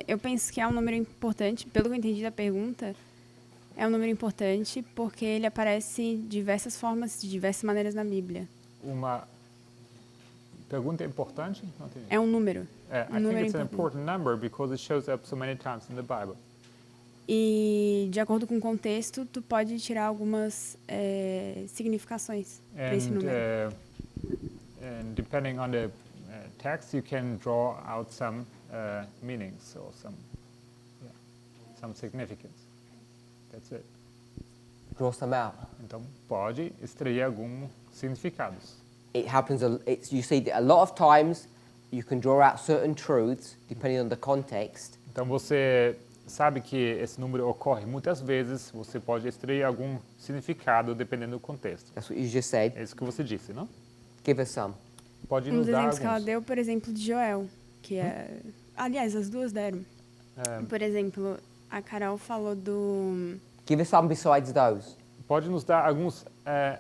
Eu penso que é um número importante, pelo que eu entendi da pergunta, é um número importante porque ele aparece de diversas formas, de diversas maneiras na Bíblia.
Uma pergunta importante? Não entendi.
É um número.
I think it's an important number because it shows up so many times in the Bible.
E, de acordo com o contexto, tu pode tirar algumas significações para esse número.
And depending on the text, you can draw out some meanings or some significance. That's it.
Draw some out.
Então, pode extrair alguns significados.
It happens, you see that a lot of times you can draw out certain truths depending on the context.
Então, você sabe que esse número ocorre muitas vezes, você pode extrair algum significado dependendo do contexto.
That's what you just said.
É isso que você disse, não?
Give us some.
Pode
Um
nos
dos
dar
exemplos que ela
alguns.
deu, por exemplo, de Joel, que é... Aliás, as duas deram. Por exemplo, a Carol falou do...
Give us some besides those.
Pode nos dar alguns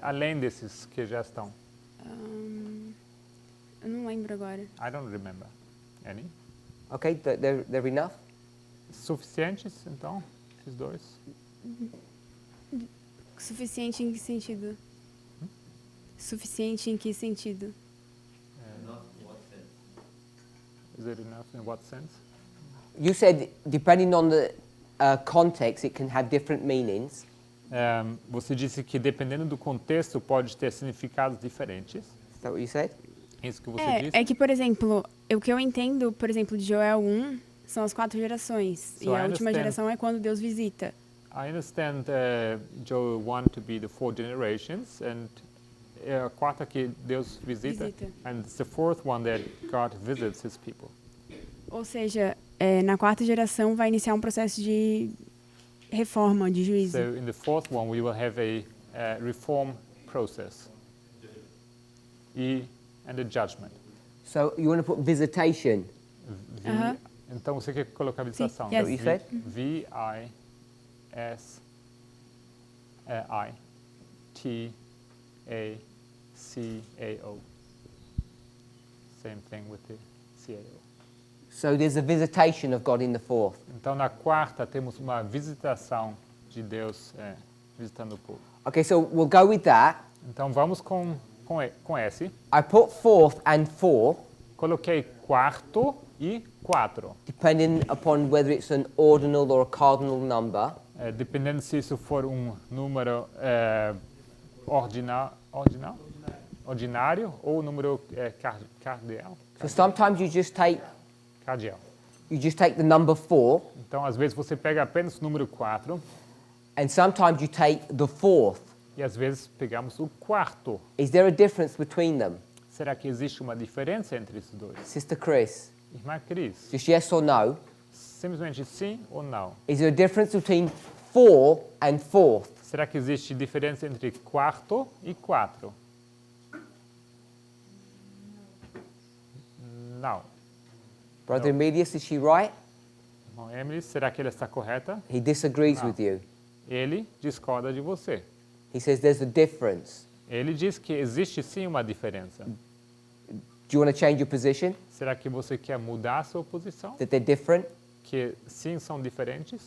além desses que já estão.
Eu não lembro agora.
I don't remember any.
Okay, they're enough?
Suficientes, então, esses dois?
Suficiente em que sentido? Suficiente em que sentido?
Is it enough in what sense?
You said depending on the context, it can have different meanings.
Você disse que dependendo do contexto pode ter significados diferentes.
Is that what you said?
Isso que você disse?
É que, por exemplo, o que eu entendo, por exemplo, de Joel 1 são as 4 gerações.
So
e a última geração é quando Deus visita.
I understand Joel 1 to be the 4 generations, and a quarta que Deus visita, and it's the fourth one that God visits his people.
Ou seja, na 4ª geração vai iniciar um processo de reforma, de juízo.
So in the fourth one we will have a reform process. And a judgment.
So you want to put visitation?
Então você quer colocar visitação?
Yes. So you said?
V-I-S-I-T-A-C-A-O. Same thing with the C-A-O.
So there's a visitation of God in the fourth.
Então na quarta temos uma visitação de Deus visitando o povo.
Okay, so we'll go with that.
Então vamos com esse.
I put fourth and 4.
Coloquei quarto e 4.
Depending upon whether it's an ordinal or a cardinal number.
Dependendo se isso for número ordinário ou número cardial.
So sometimes you just take
cardial.
You just take the number 4.
Então às vezes você pega apenas o número 4.
And sometimes you take the fourth.
E às vezes pegamos o quarto.
Is there a difference between them?
Será que existe uma diferença entre esses dois?
Sister Chris,
Irmã Cris,
just yes or no.
simplesmente sim ou não?
Is there a difference between 4 and 4th?
Será que existe diferença entre quarto e 4? Não.
Brother Emilius, is she right?
Irmão Emily, será que ela está correta?
He disagrees
Não.
with you.
Ele discorda de você.
He says there's a difference.
Ele diz que existe sim uma diferença.
Do you want to change your position?
Será que você quer mudar a sua posição?
That they're different?
Que sim são diferentes?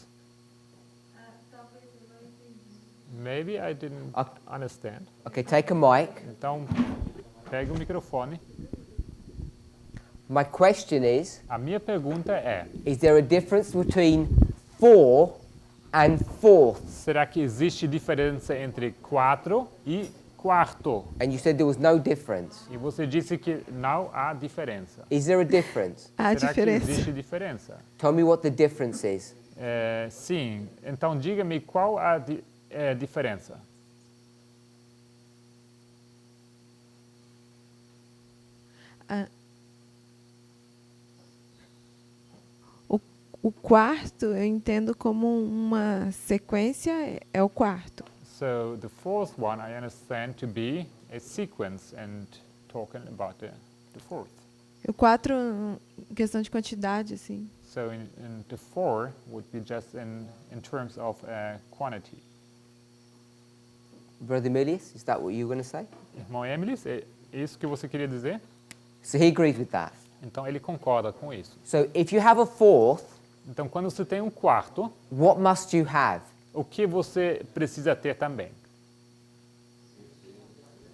Maybe I didn't understand.
Okay, take a mic.
Então, pegue o microfone.
My question is,
A minha pergunta é:
is there a difference between 4 and 4th?
será que existe diferença entre 4 e quarto?
And you said there was no difference.
E você disse que não há diferença.
Is there a difference?
Há
Será
diferença.
que existe diferença?
Tell me what the difference is.
Sim. Então, diga-me qual a diferença.
O quarto eu entendo como uma sequência, é o quarto.
So the fourth one I understand to be a sequence and talking about the fourth.
O quatro, em questão de quantidade, assim.
So in the four would be just in terms of quantity.
Brother Emilius, is that what you were going to say?
Irmão Emily, é isso que você queria dizer?
So he agrees with that.
Então ele concorda com isso.
So if you have a 4th,
Então quando você tem um quarto,
what must you have?
o que você precisa ter também?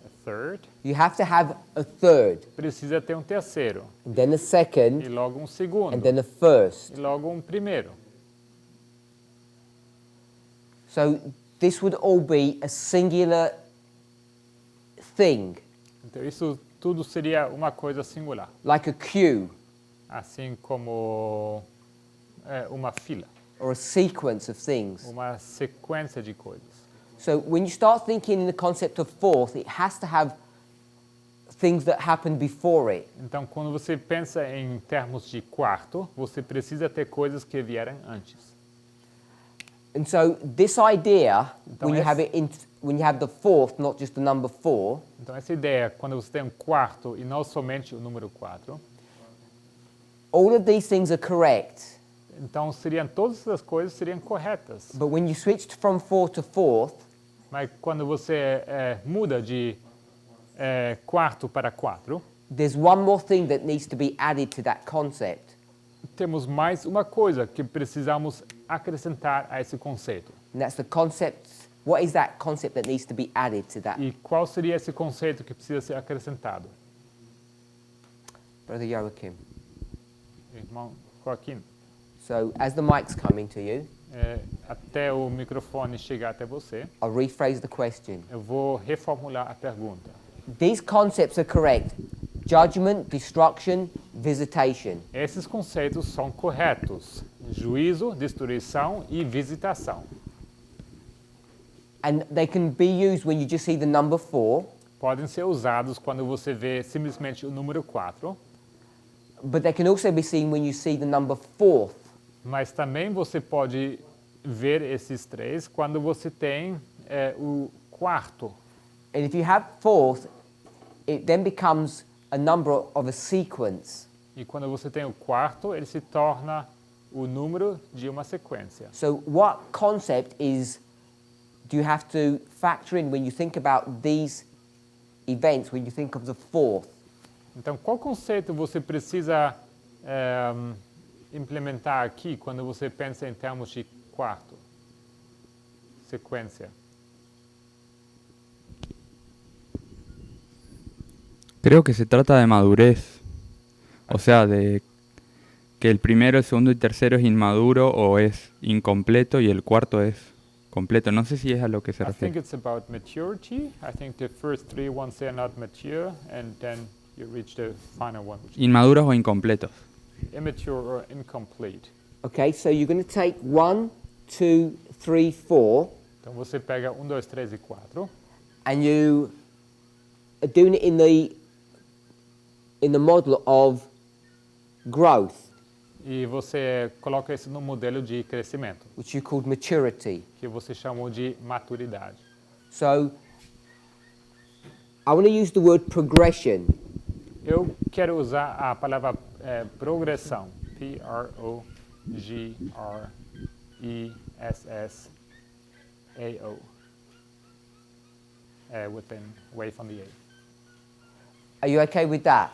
A third.
You have to have a 3rd,
Precisa ter um terceiro.
and then a
E
2nd,
logo um segundo.
and then a 1st.
E logo um primeiro.
So this would all be a singular thing,
Então isso tudo seria uma coisa singular.
like a queue
Assim como uma fila.
or a sequence of things.
Uma sequência de coisas.
So when you start thinking in the concept of 4th, it has to have things that happened before it.
Então, quando você pensa em termos de quarto, você precisa ter coisas que vieram antes.
And so this idea,
Então
when you have when you have the 4th, not just the number 4,
Então, essa ideia, quando você tem um quarto e não somente o número 4,
all of these things are correct.
então todas essas coisas seriam corretas.
But when you switched from 4 to 4th,
Mas quando você muda de quarto para 4,
there's one more thing that needs to be added to that concept.
temos mais uma coisa que precisamos acrescentar a esse conceito.
And that's the concept. What is that concept that needs to be added to that?
E qual seria esse conceito que precisa ser acrescentado?
Brother Joachim.
Irmão Joaquim,
So as the mic's coming to you,
até o microfone chegar até você,
I'll rephrase the question.
eu vou reformular a pergunta.
These concepts are correct. Judgment, destruction, visitation.
Esses conceitos são corretos: juízo, destruição e visitação.
And they can be used when you just see the number 4,
Podem ser usados quando você vê simplesmente o número 4,
but they can also be seen when you see the number 4th.
mas também você pode ver esses três quando você tem o quarto.
And if you have 4th, it then becomes a number of a sequence.
E quando você tem o quarto, ele se torna o número de uma sequência.
So what concept do you have to factor in when you think about these events, when you think of the 4th?
Então, qual conceito você precisa implementar aqui quando você pensa em termos de quarto? Sequência.
Creo que se trata de madurez. O sea, de que el primero, el segundo y tercero es inmaduro o es incompleto y el cuarto es completo. No sé si es a lo que se
I think
refiere.
it's about maturity. I think the first three ones they are not mature, and then you reach the final one, which is
Inmaduros o incompletos.
immature or incomplete.
Okay, so you're going to take 1, 2, 3, 4,
Então você pega 1, 2, 3 e 4,
and you are doing it in the in the model of growth,
E você coloca isso no modelo de crescimento,
which you called maturity.
que você chamou de maturidade.
So I want to use the word progression.
Eu quero usar a palavra progressão, P-R-O-G-R-E-S-S-A-O, within, away from the A.
Are you okay with that?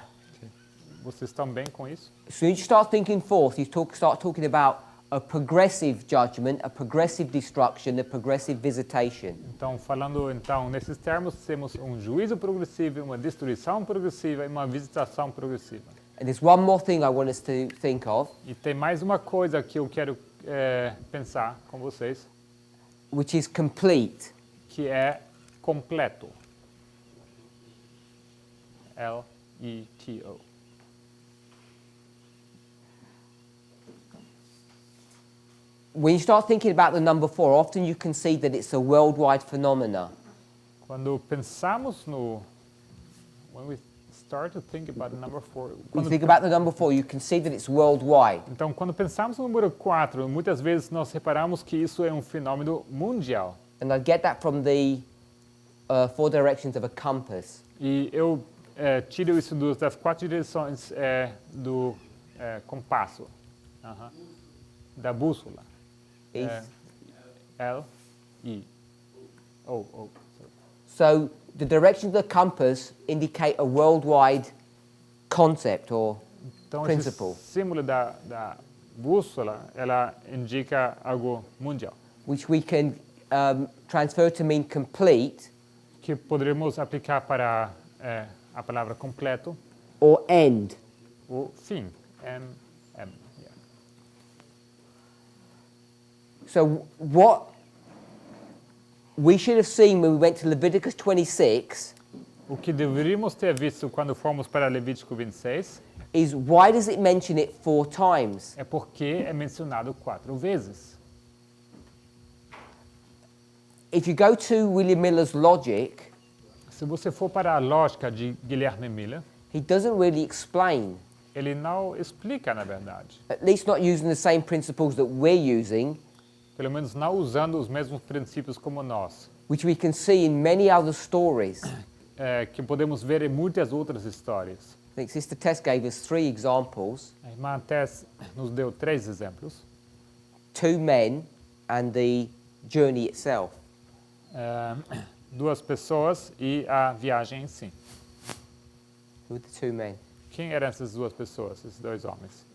Vocês estão bem com isso?
So you start thinking forth, you start talking about a progressive judgment, a progressive destruction, a progressive visitation.
Então, falando nesses termos, temos um juízo progressivo, uma destruição progressiva e uma visitação progressiva.
And there's one more thing I want us to think of,
E tem mais uma coisa que eu quero pensar com vocês,
which is complete.
que é completo. L-E-T-O.
When you start thinking about the number 4, often you can see that it's a worldwide phenomena.
Quando pensamos when we start to think about the number 4,
When you think about the number 4, you can see that it's worldwide.
então quando pensamos no número 4, muitas vezes nós reparamos que isso é um fenômeno mundial.
And I get that from the 4 directions of a compass.
E eu tiro isso das 4 direções do compasso, da bússola. L-E-O-O.
So the directions of the compass indicate a worldwide concept or
Então
principle,
esse símbolo da bússola, ela indica algo mundial,
which we can transfer to mean complete
que poderíamos aplicar para a palavra completo
or end.
ou fim. M. Yeah.
So what we should have seen when we went to Leviticus 26
O que deveríamos ter visto quando fomos para Levítico 26
is why does it mention it 4 times?
é porque é mencionado 4 vezes.
If you go to William Miller's logic,
Se você for para a lógica de Guilherme Miller,
he doesn't really explain,
ele não explica, na verdade.
at least not using the same principles that we're using,
Pelo menos não usando os mesmos princípios como nós,
which we can see in many other stories.
que podemos ver em muitas outras histórias.
I think Sister Tess gave us 3 examples.
A irmã Tess nos deu 3 exemplos.
2 men and the journey itself.
2 pessoas e a viagem em si.
Who were the 2 men?
Quem eram essas 2 pessoas, esses 2 homens?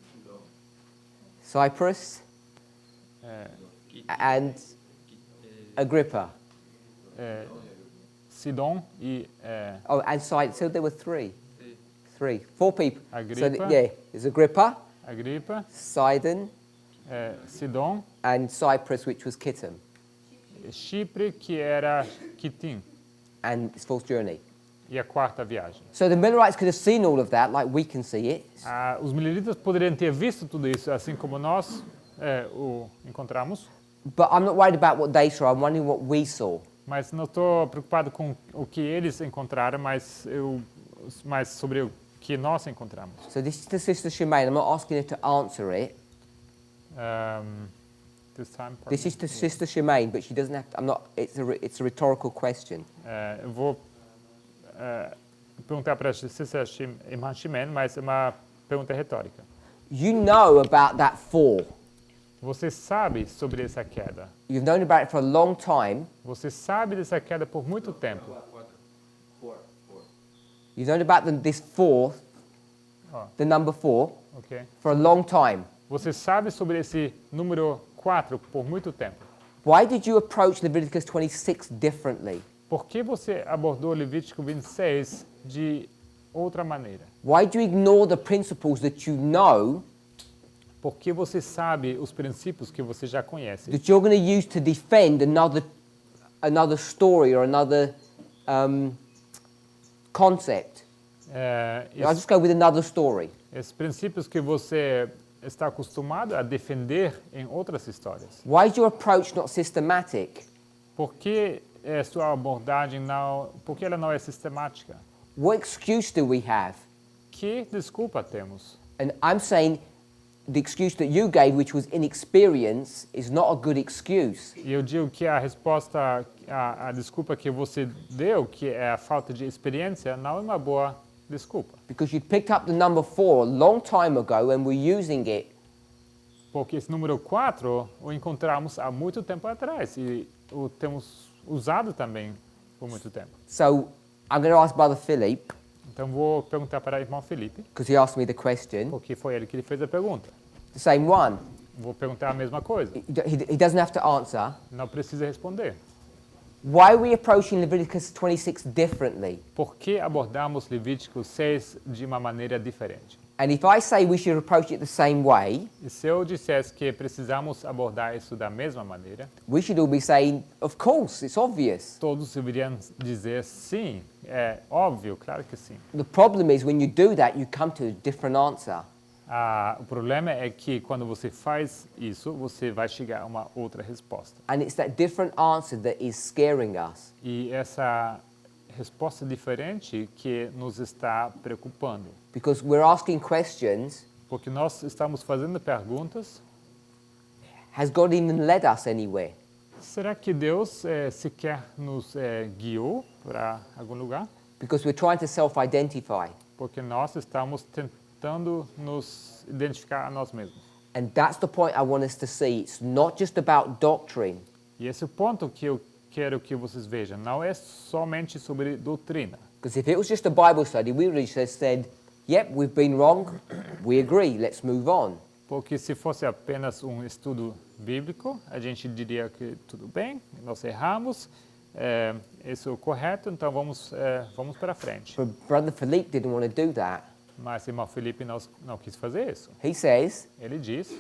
Cyprus and Agrippa.
Sidon e
Oh, and Cyprus. So there were 3. 4 people.
Agrippa.
So there's Agrippa,
Agripa,
Sidon,
Sidon,
and Cyprus, which was Kittim,
Chipre, que era Quitim,
and his 4th journey.
e a 4ª viagem.
So the Millerites could have seen all of that, like we can see it.
Os mileritas poderiam ter visto tudo isso, assim como nós o encontramos,
But I'm not worried about what they saw. I'm wondering what we saw.
mas não estou preocupado com o que eles encontraram, mas sobre o que nós encontramos.
So this is to Sister Shemaine. I'm not asking her to answer it. This is to Sister Shemaine, but she doesn't have to, I'm not. It's a rhetorical question.
Eu vou perguntar para a irmã Ximene, mas é uma pergunta retórica.
You know about that fall.
Você sabe sobre essa queda.
You've known about it for a long time.
Você sabe dessa queda por muito tempo.
You've known about this 4, the number 4,
Okay.
for a long time.
Você sabe sobre esse número 4 por muito tempo.
Why did you approach Leviticus 26 differently?
Por que você abordou Levítico 26 de outra maneira?
Why do you ignore the principles that you know
Por que você sabe os princípios que você já conhece?
that you're going to use to defend another story or another concept? I'll just go with another story.
Esses princípios que você está acostumado a defender em outras histórias.
Why is your approach not systematic?
Por que sua abordagem por que ela não é sistemática?
What excuse do we have?
que desculpa temos?
And I'm saying the excuse that you gave, which was inexperience, is not a good excuse.
E eu digo que a resposta, a desculpa que você deu, que é a falta de experiência, não é uma boa desculpa.
Because you picked up the number 4 a long time ago and were using it.
Porque esse número 4 o encontramos há muito tempo atrás e o temos usado também por muito tempo.
So I'm going to ask Brother Philip,
Então vou perguntar para o irmão Felipe,
because he asked me the question,
porque foi ele que lhe fez a pergunta.
the same one.
Vou perguntar a mesma coisa.
He doesn't have to answer.
Não precisa responder.
Why are we approaching Leviticus 26 differently?
Por que abordamos Levítico 6 de uma maneira diferente?
And if I say we should approach it the same way,
E se eu dissesse que precisamos abordar isso da mesma maneira,
we should all be saying, of course, it's obvious.
todos deveriam dizer sim, é óbvio, claro que sim.
The problem is when you do that, you come to a different answer.
O problema é que quando você faz isso, você vai chegar a uma outra resposta.
And it's that different answer that is scaring us.
E essa resposta diferente que nos está preocupando.
Because we're asking questions,
Porque nós estamos fazendo perguntas.
has God even led us anywhere?
Será que Deus sequer nos guiou para algum lugar?
Because we're trying to self-identify.
Porque nós estamos tentando nos identificar a nós mesmos.
And that's the point I want us to see. It's not just about doctrine.
E esse é o ponto que eu quero que vocês vejam. Não é somente sobre doutrina.
Because if it was just a Bible study, we would have just said, yep, we've been wrong, we agree, let's move on.
Porque se fosse apenas um estudo bíblico, a gente diria que tudo bem, nós erramos, isso é o correto, então vamos para frente.
But Brother Philippe didn't want to do that.
Mas o irmão Felipe não quis fazer isso.
He says,
Ele diz,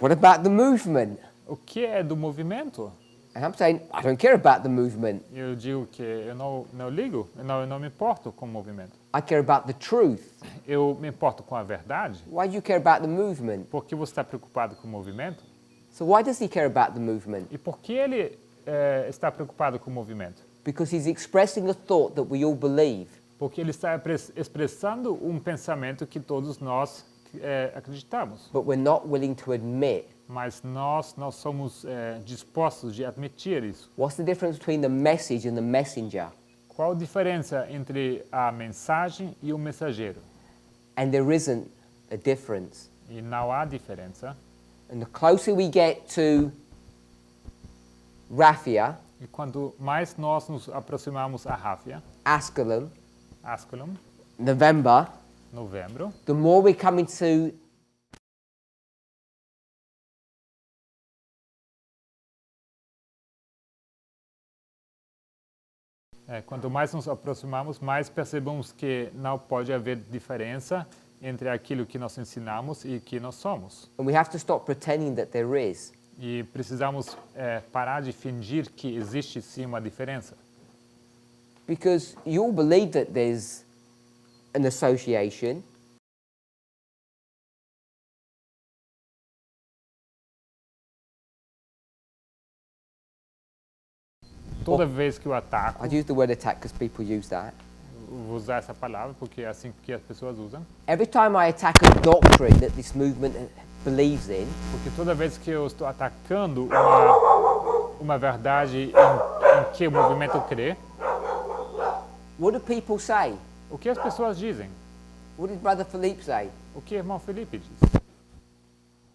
what about the movement?
o que é do movimento?
And I'm saying, I don't care about the movement.
Eu digo que eu não ligo, eu não me importo com o movimento.
I care about the truth.
Eu me importo com a verdade.
Why do you care about the movement?
Por que você está preocupado com o movimento?
So why does he care about the movement?
E por que ele está preocupado com o movimento?
Because he's expressing a thought that we all believe.
Porque ele está expressando um pensamento que todos nós acreditamos.
But we're not willing to admit.
Mas nós não somos dispostos de admitir isso.
What's the difference between the message and the messenger?
Qual a diferença entre a mensagem e o mensageiro?
And there isn't a difference.
E não há diferença.
And the closer we get to Raphia,
E quanto mais nós nos aproximamos a Ráfia,
Asculum,
Novembro,
the more we're coming to
quanto mais nos aproximamos, mais percebemos que não pode haver diferença entre aquilo que nós ensinamos e que nós somos.
and we have to stop pretending that there is.
E precisamos parar de fingir que existe sim uma diferença.
Because you all believe that there's an association.
Toda vez que eu ataco,
I'd use the word attack because people use that.
vou usar essa palavra porque é assim que as pessoas usam.
Every time I attack a doctrine that this movement believes in,
Porque toda vez que eu estou atacando uma verdade em que o movimento crê,
what do people say?
o que as pessoas dizem?
What did Brother Philippe say?
O que o irmão Felipe diz?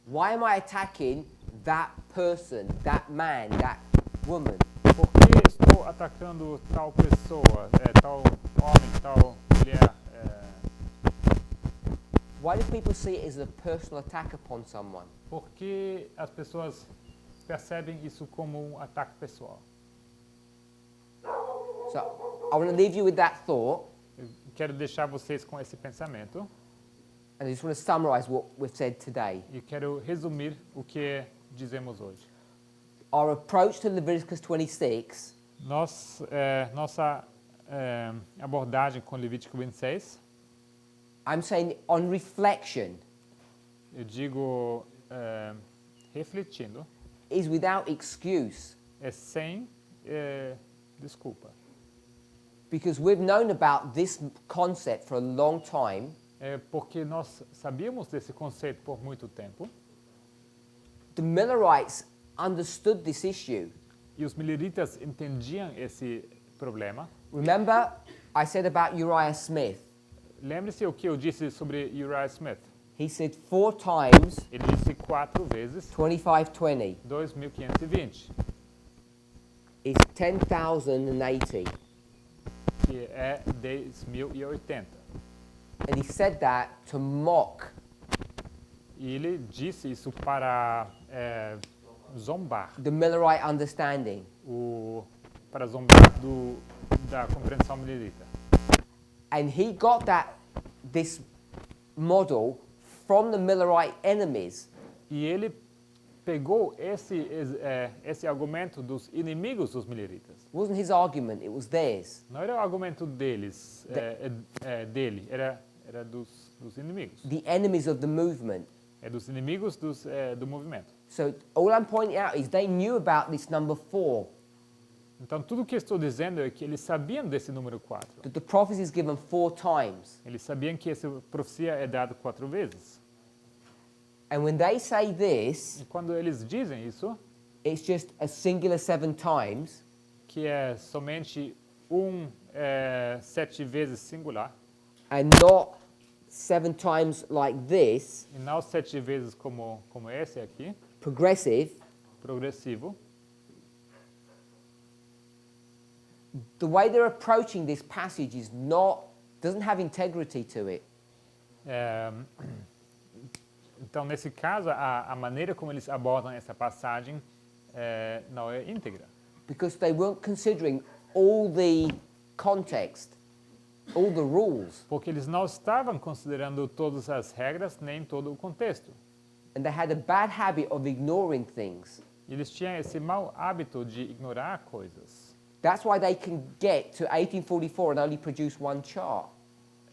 Why am I attacking that person, that man, that woman?
Por que estou atacando tal pessoa, tal homem, tal mulher?
Why do people see it as a personal attack upon someone?
Por que as pessoas percebem isso como um ataque pessoal?
So I want to leave you with that thought,
Eu quero deixar vocês com esse pensamento
and I just want to summarize what we've said today.
e quero resumir o que dizemos hoje.
Our approach to Leviticus 26
Nossa abordagem com Levítico 26,
I'm saying on reflection,
eu digo refletindo,
is without excuse.
é sem desculpa.
Because we've known about this concept for a long time.
porque nós sabíamos desse conceito por muito tempo.
The Millerites understood this issue.
E os mileritas entendiam esse problema.
Remember, I said about Uriah Smith.
Lembre-se o que eu disse sobre Uriah Smith.
He said 4 times.
Ele disse 4 vezes.
2520.
2520.
Is 10,080.
Que é 10.080.
And he said that to mock.
E ele disse isso para zombar.
The Millerite understanding.
Para zombar da compreensão milerita.
And he got this model from the Millerite enemies.
E ele pegou esse argumento dos inimigos dos mileritas.
It wasn't his argument, it was theirs.
Não era o argumento deles, dele, era dos inimigos.
The enemies of the movement.
É dos inimigos do movimento.
So all I'm pointing out is they knew about this number 4.
Então tudo o que estou dizendo é que eles sabiam desse número 4.
That the prophecy is given 4 times.
Eles sabiam que essa profecia é dada 4 vezes.
And when they say this,
e quando eles dizem isso,
it's just a singular 7 times.
Que é somente 7 vezes singular.
And not 7 times like this.
E não 7 vezes como esse aqui.
Progressivo. The way they're approaching this passage doesn't have integrity to it.
Então, nesse caso, a maneira como eles abordam essa passagem não é íntegra.
Because they weren't considering all the context, all the rules.
Porque eles não estavam considerando todas as regras nem todo o contexto.
And they had a bad habit of ignoring things.
Eles tinham esse mau hábito de ignorar coisas.
That's why they can get to 1844 and only produce 1 chart.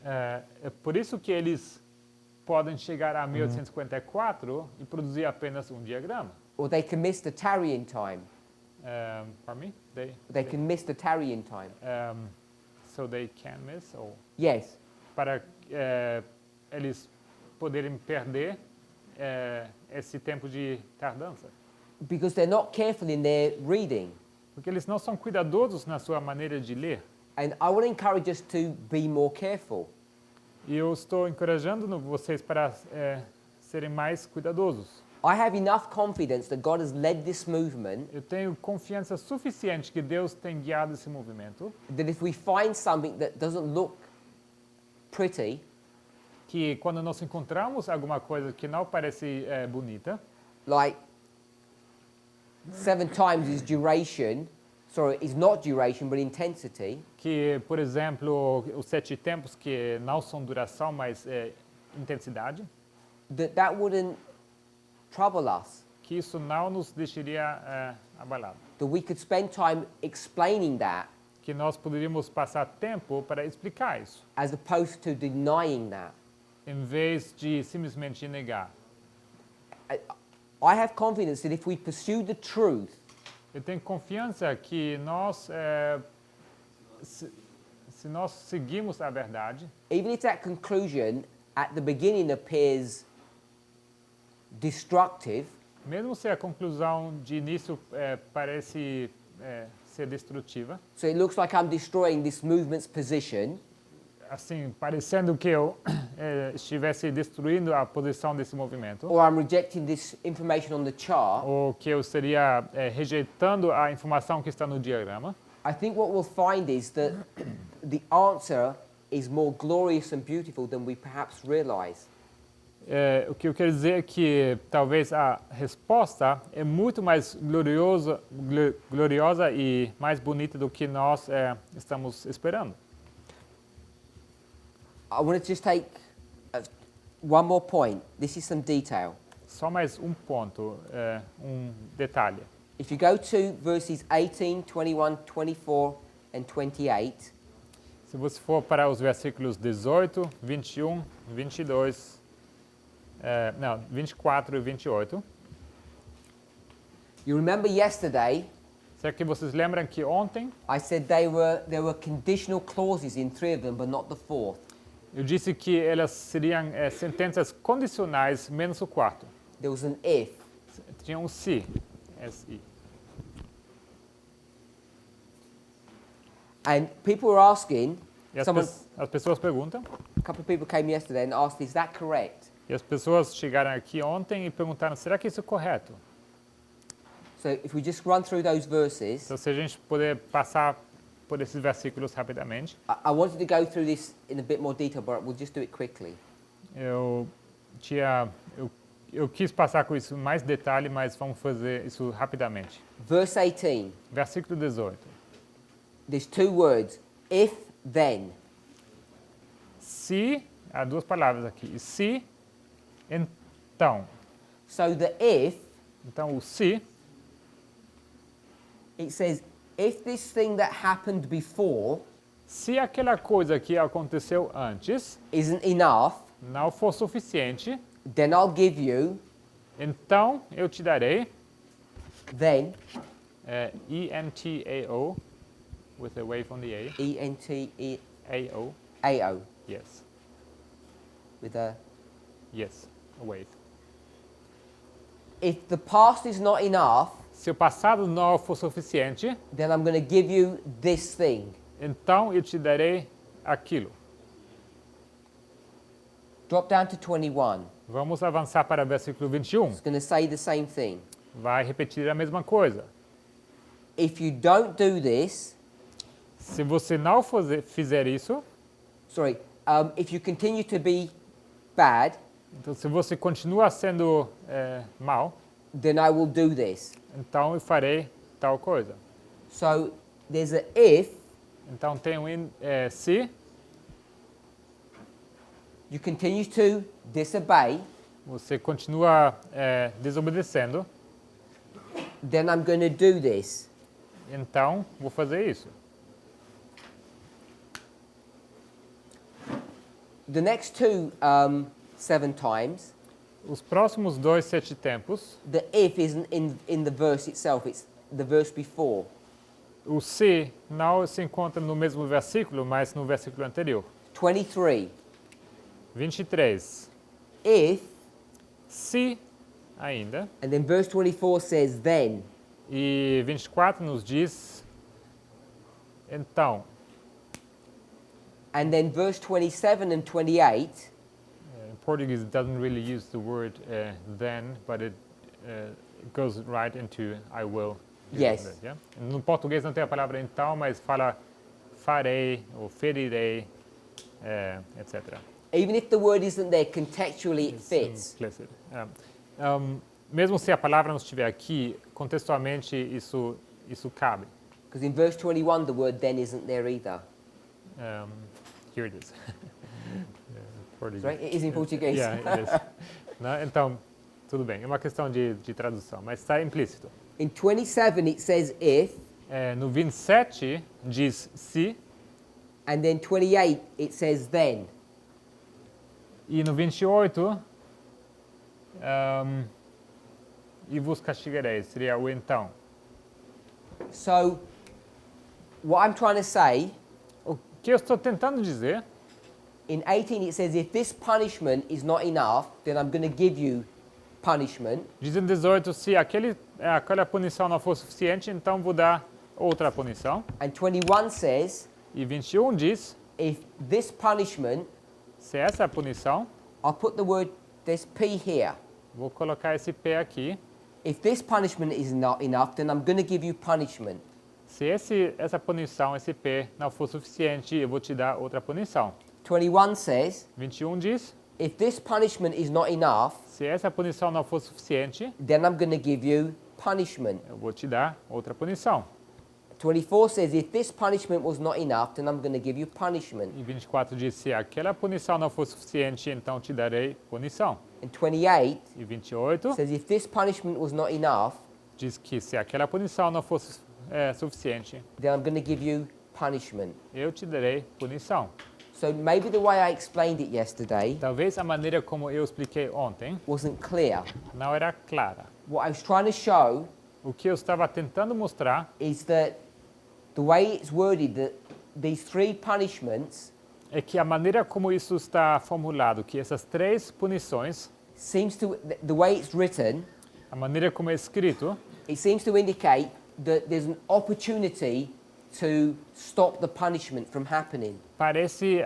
É por isso que eles podem chegar a 1854 e produzir apenas um diagrama.
Or they can miss the tarrying time.
Pardon me?
They can miss the tarrying time.
So they can miss? Or
yes.
Para eles poderem perder esse tempo de tardança.
Because they're not careful in their reading.
Porque eles não são cuidadosos na sua maneira de ler.
And I want to encourage us to be more careful.
E eu estou encorajando vocês para serem mais cuidadosos.
I have enough confidence that God has led this movement.
Eu tenho confiança suficiente que Deus tem guiado esse movimento.
That if we find something that doesn't look pretty,
que quando nós encontramos alguma coisa que não parece bonita,
like 7 times is duration, sorry, is not duration but intensity.
Que, por exemplo, os 7 tempos que não são duração, mas intensidade.
That wouldn't trouble us.
Que isso não nos deixaria abalado.
That we could spend time explaining that.
Que nós poderíamos passar tempo para explicar isso.
As opposed to denying that.
Em vez de simplesmente negar.
I have confidence that if we pursue the truth,
eu tenho confiança que nós, se nós seguimos a verdade,
even if that conclusion at the beginning appears destructive,
mesmo se a conclusão de início parece ser destrutiva,
so it looks like I'm destroying this movement's position,
assim, parecendo que eu estivesse destruindo a posição desse movimento,
or I'm rejecting this information on the chart,
ou que eu estaria rejeitando a informação que está no diagrama,
I think what we'll find is that the answer is more glorious and beautiful than we perhaps realize.
O que eu quero dizer é que talvez a resposta é muito mais gloriosa e mais bonita do que nós estamos esperando.
I want to just take one more point. This is some detail.
Só mais um ponto, detalhe.
If you go to verses 18, 21, 24 and 28,
se você for para os versículos 18, 21, 22, 24 e 28.
You remember yesterday?
Será que vocês lembram que ontem?
I said there were conditional clauses in 3 of them, but not the 4th.
Eu disse que elas seriam sentenças condicionais menos o quarto.
There was an if.
Tinha um se. S-I.
And people were asking,
E as,
someone,
as pessoas perguntam,
a couple of people came yesterday and asked, is that correct?
e as pessoas chegaram aqui ontem e perguntaram, será que isso é correto?
So if we just run through those verses,
Então, se a gente puder passar por esses versículos rapidamente,
I wanted to go through this in a bit more detail, but we'll just do it quickly.
eu quis passar com isso em mais detalhe, mas vamos fazer isso rapidamente.
Verse 18,
Versículo 18.
there's two words, if, then.
Se, há duas palavras aqui, se, então.
So the if,
Então, o se,
it says, if this thing that happened before
se aquela coisa que aconteceu antes
isn't enough,
não for suficiente,
then I'll give you,
então eu te darei,
then,
E-N-T-A-O, with a wave on the A,
E-N-T-E-A-O,
A-O, yes,
with a,
yes, a wave.
if the past is not enough,
Se o passado não for suficiente,
then I'm going to give you this thing.
então eu te darei aquilo.
Drop down to 21.
Vamos avançar para o versículo 21.
It's going to say the same thing.
Vai repetir a mesma coisa.
If you don't do this,
Se você não fizer isso,
if you continue to be bad,
então se você continua sendo mal,
then I will do this.
então eu farei tal coisa.
So there's a if,
Então tem se,
you continue to disobey,
você continua desobedecendo,
then I'm going to do this.
então vou fazer isso.
The next two 7 times,
Os próximos 2 7 tempos,
the if isn't in the verse itself, it's the verse before.
o se não se encontra no mesmo versículo, mas no versículo anterior.
23,
23.
if,
Se ainda.
and then verse 24 says then.
E 24 nos diz então.
And then verse 27 and 28,
In Portuguese, it doesn't really use the word then, but it goes right into I will.
Yes.
It, yeah? No português não tem a palavra então, mas fala farei ou ferirei, etc.
even if the word isn't there, contextually it fits.
Implicit. Mesmo se a palavra não estiver aqui, contextualmente isso cabe.
Because in verse 21, the word then isn't there either.
Here it is. Portuguese.
Right? It is in Portuguese.
Yeah, it is. Não, então, tudo bem. É uma questão de tradução, mas está implícito.
In 27, it says if,
No 27 diz se,
and then 28, it says then.
e no 28, e vos castigarei, seria o então.
So, what I'm trying to say,
O que eu estou tentando dizer,
in 18, it says if this punishment is not enough, then I'm going to give you punishment.
diz em 18, se aquela punição não for suficiente, então vou dar outra punição.
And 21 says,
E 21 diz,
if this punishment,
se essa é a punição,
I'll put the word, there's P here.
vou colocar esse P aqui.
If this punishment is not enough, then I'm going to give you punishment.
Se essa punição, esse P, não for suficiente, eu vou te dar outra punição.
21 says,
21 diz,
if this punishment is not enough,
se essa punição não for suficiente,
then I'm going to give you punishment.
eu vou te dar outra punição.
24 says, if this punishment was not enough, then I'm going to give you punishment.
E 24 diz, se aquela punição não for suficiente, então te darei punição.
And 28
E 28
says, if this punishment was not enough,
diz que se aquela punição não for suficiente,
then I'm going to give you punishment.
eu te darei punição.
So maybe the way I explained it yesterday
Talvez a maneira como eu expliquei ontem
wasn't clear.
não era clara.
What I was trying to show
O que eu estava tentando mostrar
is that the way it's worded, that these 3 punishments
é que a maneira como isso está formulado, que essas 3 punições,
seems to, the way it's written,
a maneira como é escrito,
it seems to indicate that there's an opportunity to stop the punishment from happening.
parece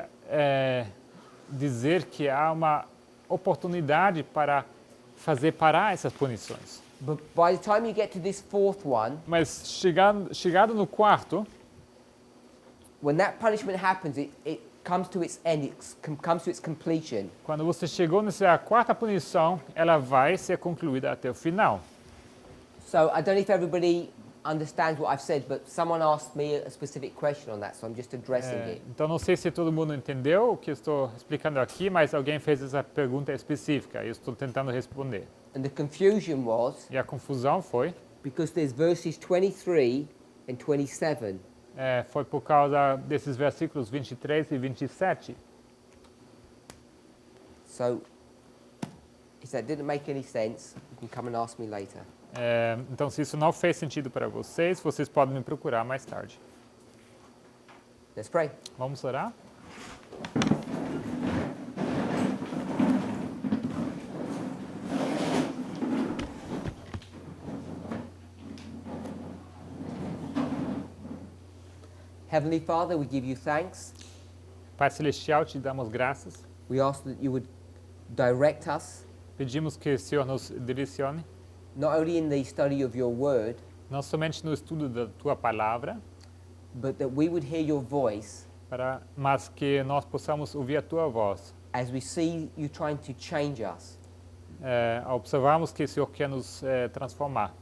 dizer que há uma oportunidade para fazer parar essas punições.
But by the time you get to this fourth one,
Mas chegado no quarto,
when that punishment happens, it comes to its end, comes to its completion.
quando você chegou nessa quarta punição, ela vai ser concluída até o final.
So I don't know if everybody understands what I've said, but someone asked me a specific question on that, so I'm just addressing it.
Então não sei se todo mundo entendeu o que eu estou explicando aqui, mas alguém fez essa pergunta específica e eu estou tentando responder.
And the confusion was,
E a confusão foi,
because there's verses 23 and 27.
Foi por causa desses versículos 23 e 27.
So if that didn't make any sense, you can come and ask me later.
Então, se isso não fez sentido para vocês, vocês podem me procurar mais tarde.
Let's pray.
Vamos orar?
Heavenly Father, we give you thanks.
Pai Celestial, te damos graças.
We ask that you would direct us,
Pedimos que o Senhor nos direcione,
not only in the study of your word,
não somente no estudo da tua palavra,
but that we would hear your voice
mas que nós possamos ouvir a tua voz.
as we see you trying to change us.
Ao observarmos que o Senhor quer nos transformar.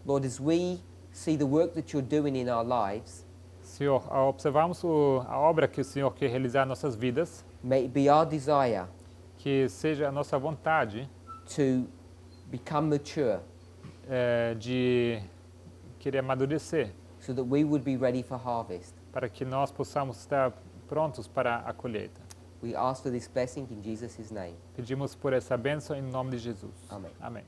Lord, as we see the work that you're doing in our lives,
Senhor, ao observarmos a obra que o Senhor quer realizar em nossas vidas,
may it be our desire
que seja a nossa vontade
to become mature
de querer amadurecer,
so that we would be ready for harvest.
para que nós possamos estar prontos para a colheita.
We ask for this blessing in Jesus' name.
Pedimos por essa bênção em nome de Jesus.
Amém.
Amém.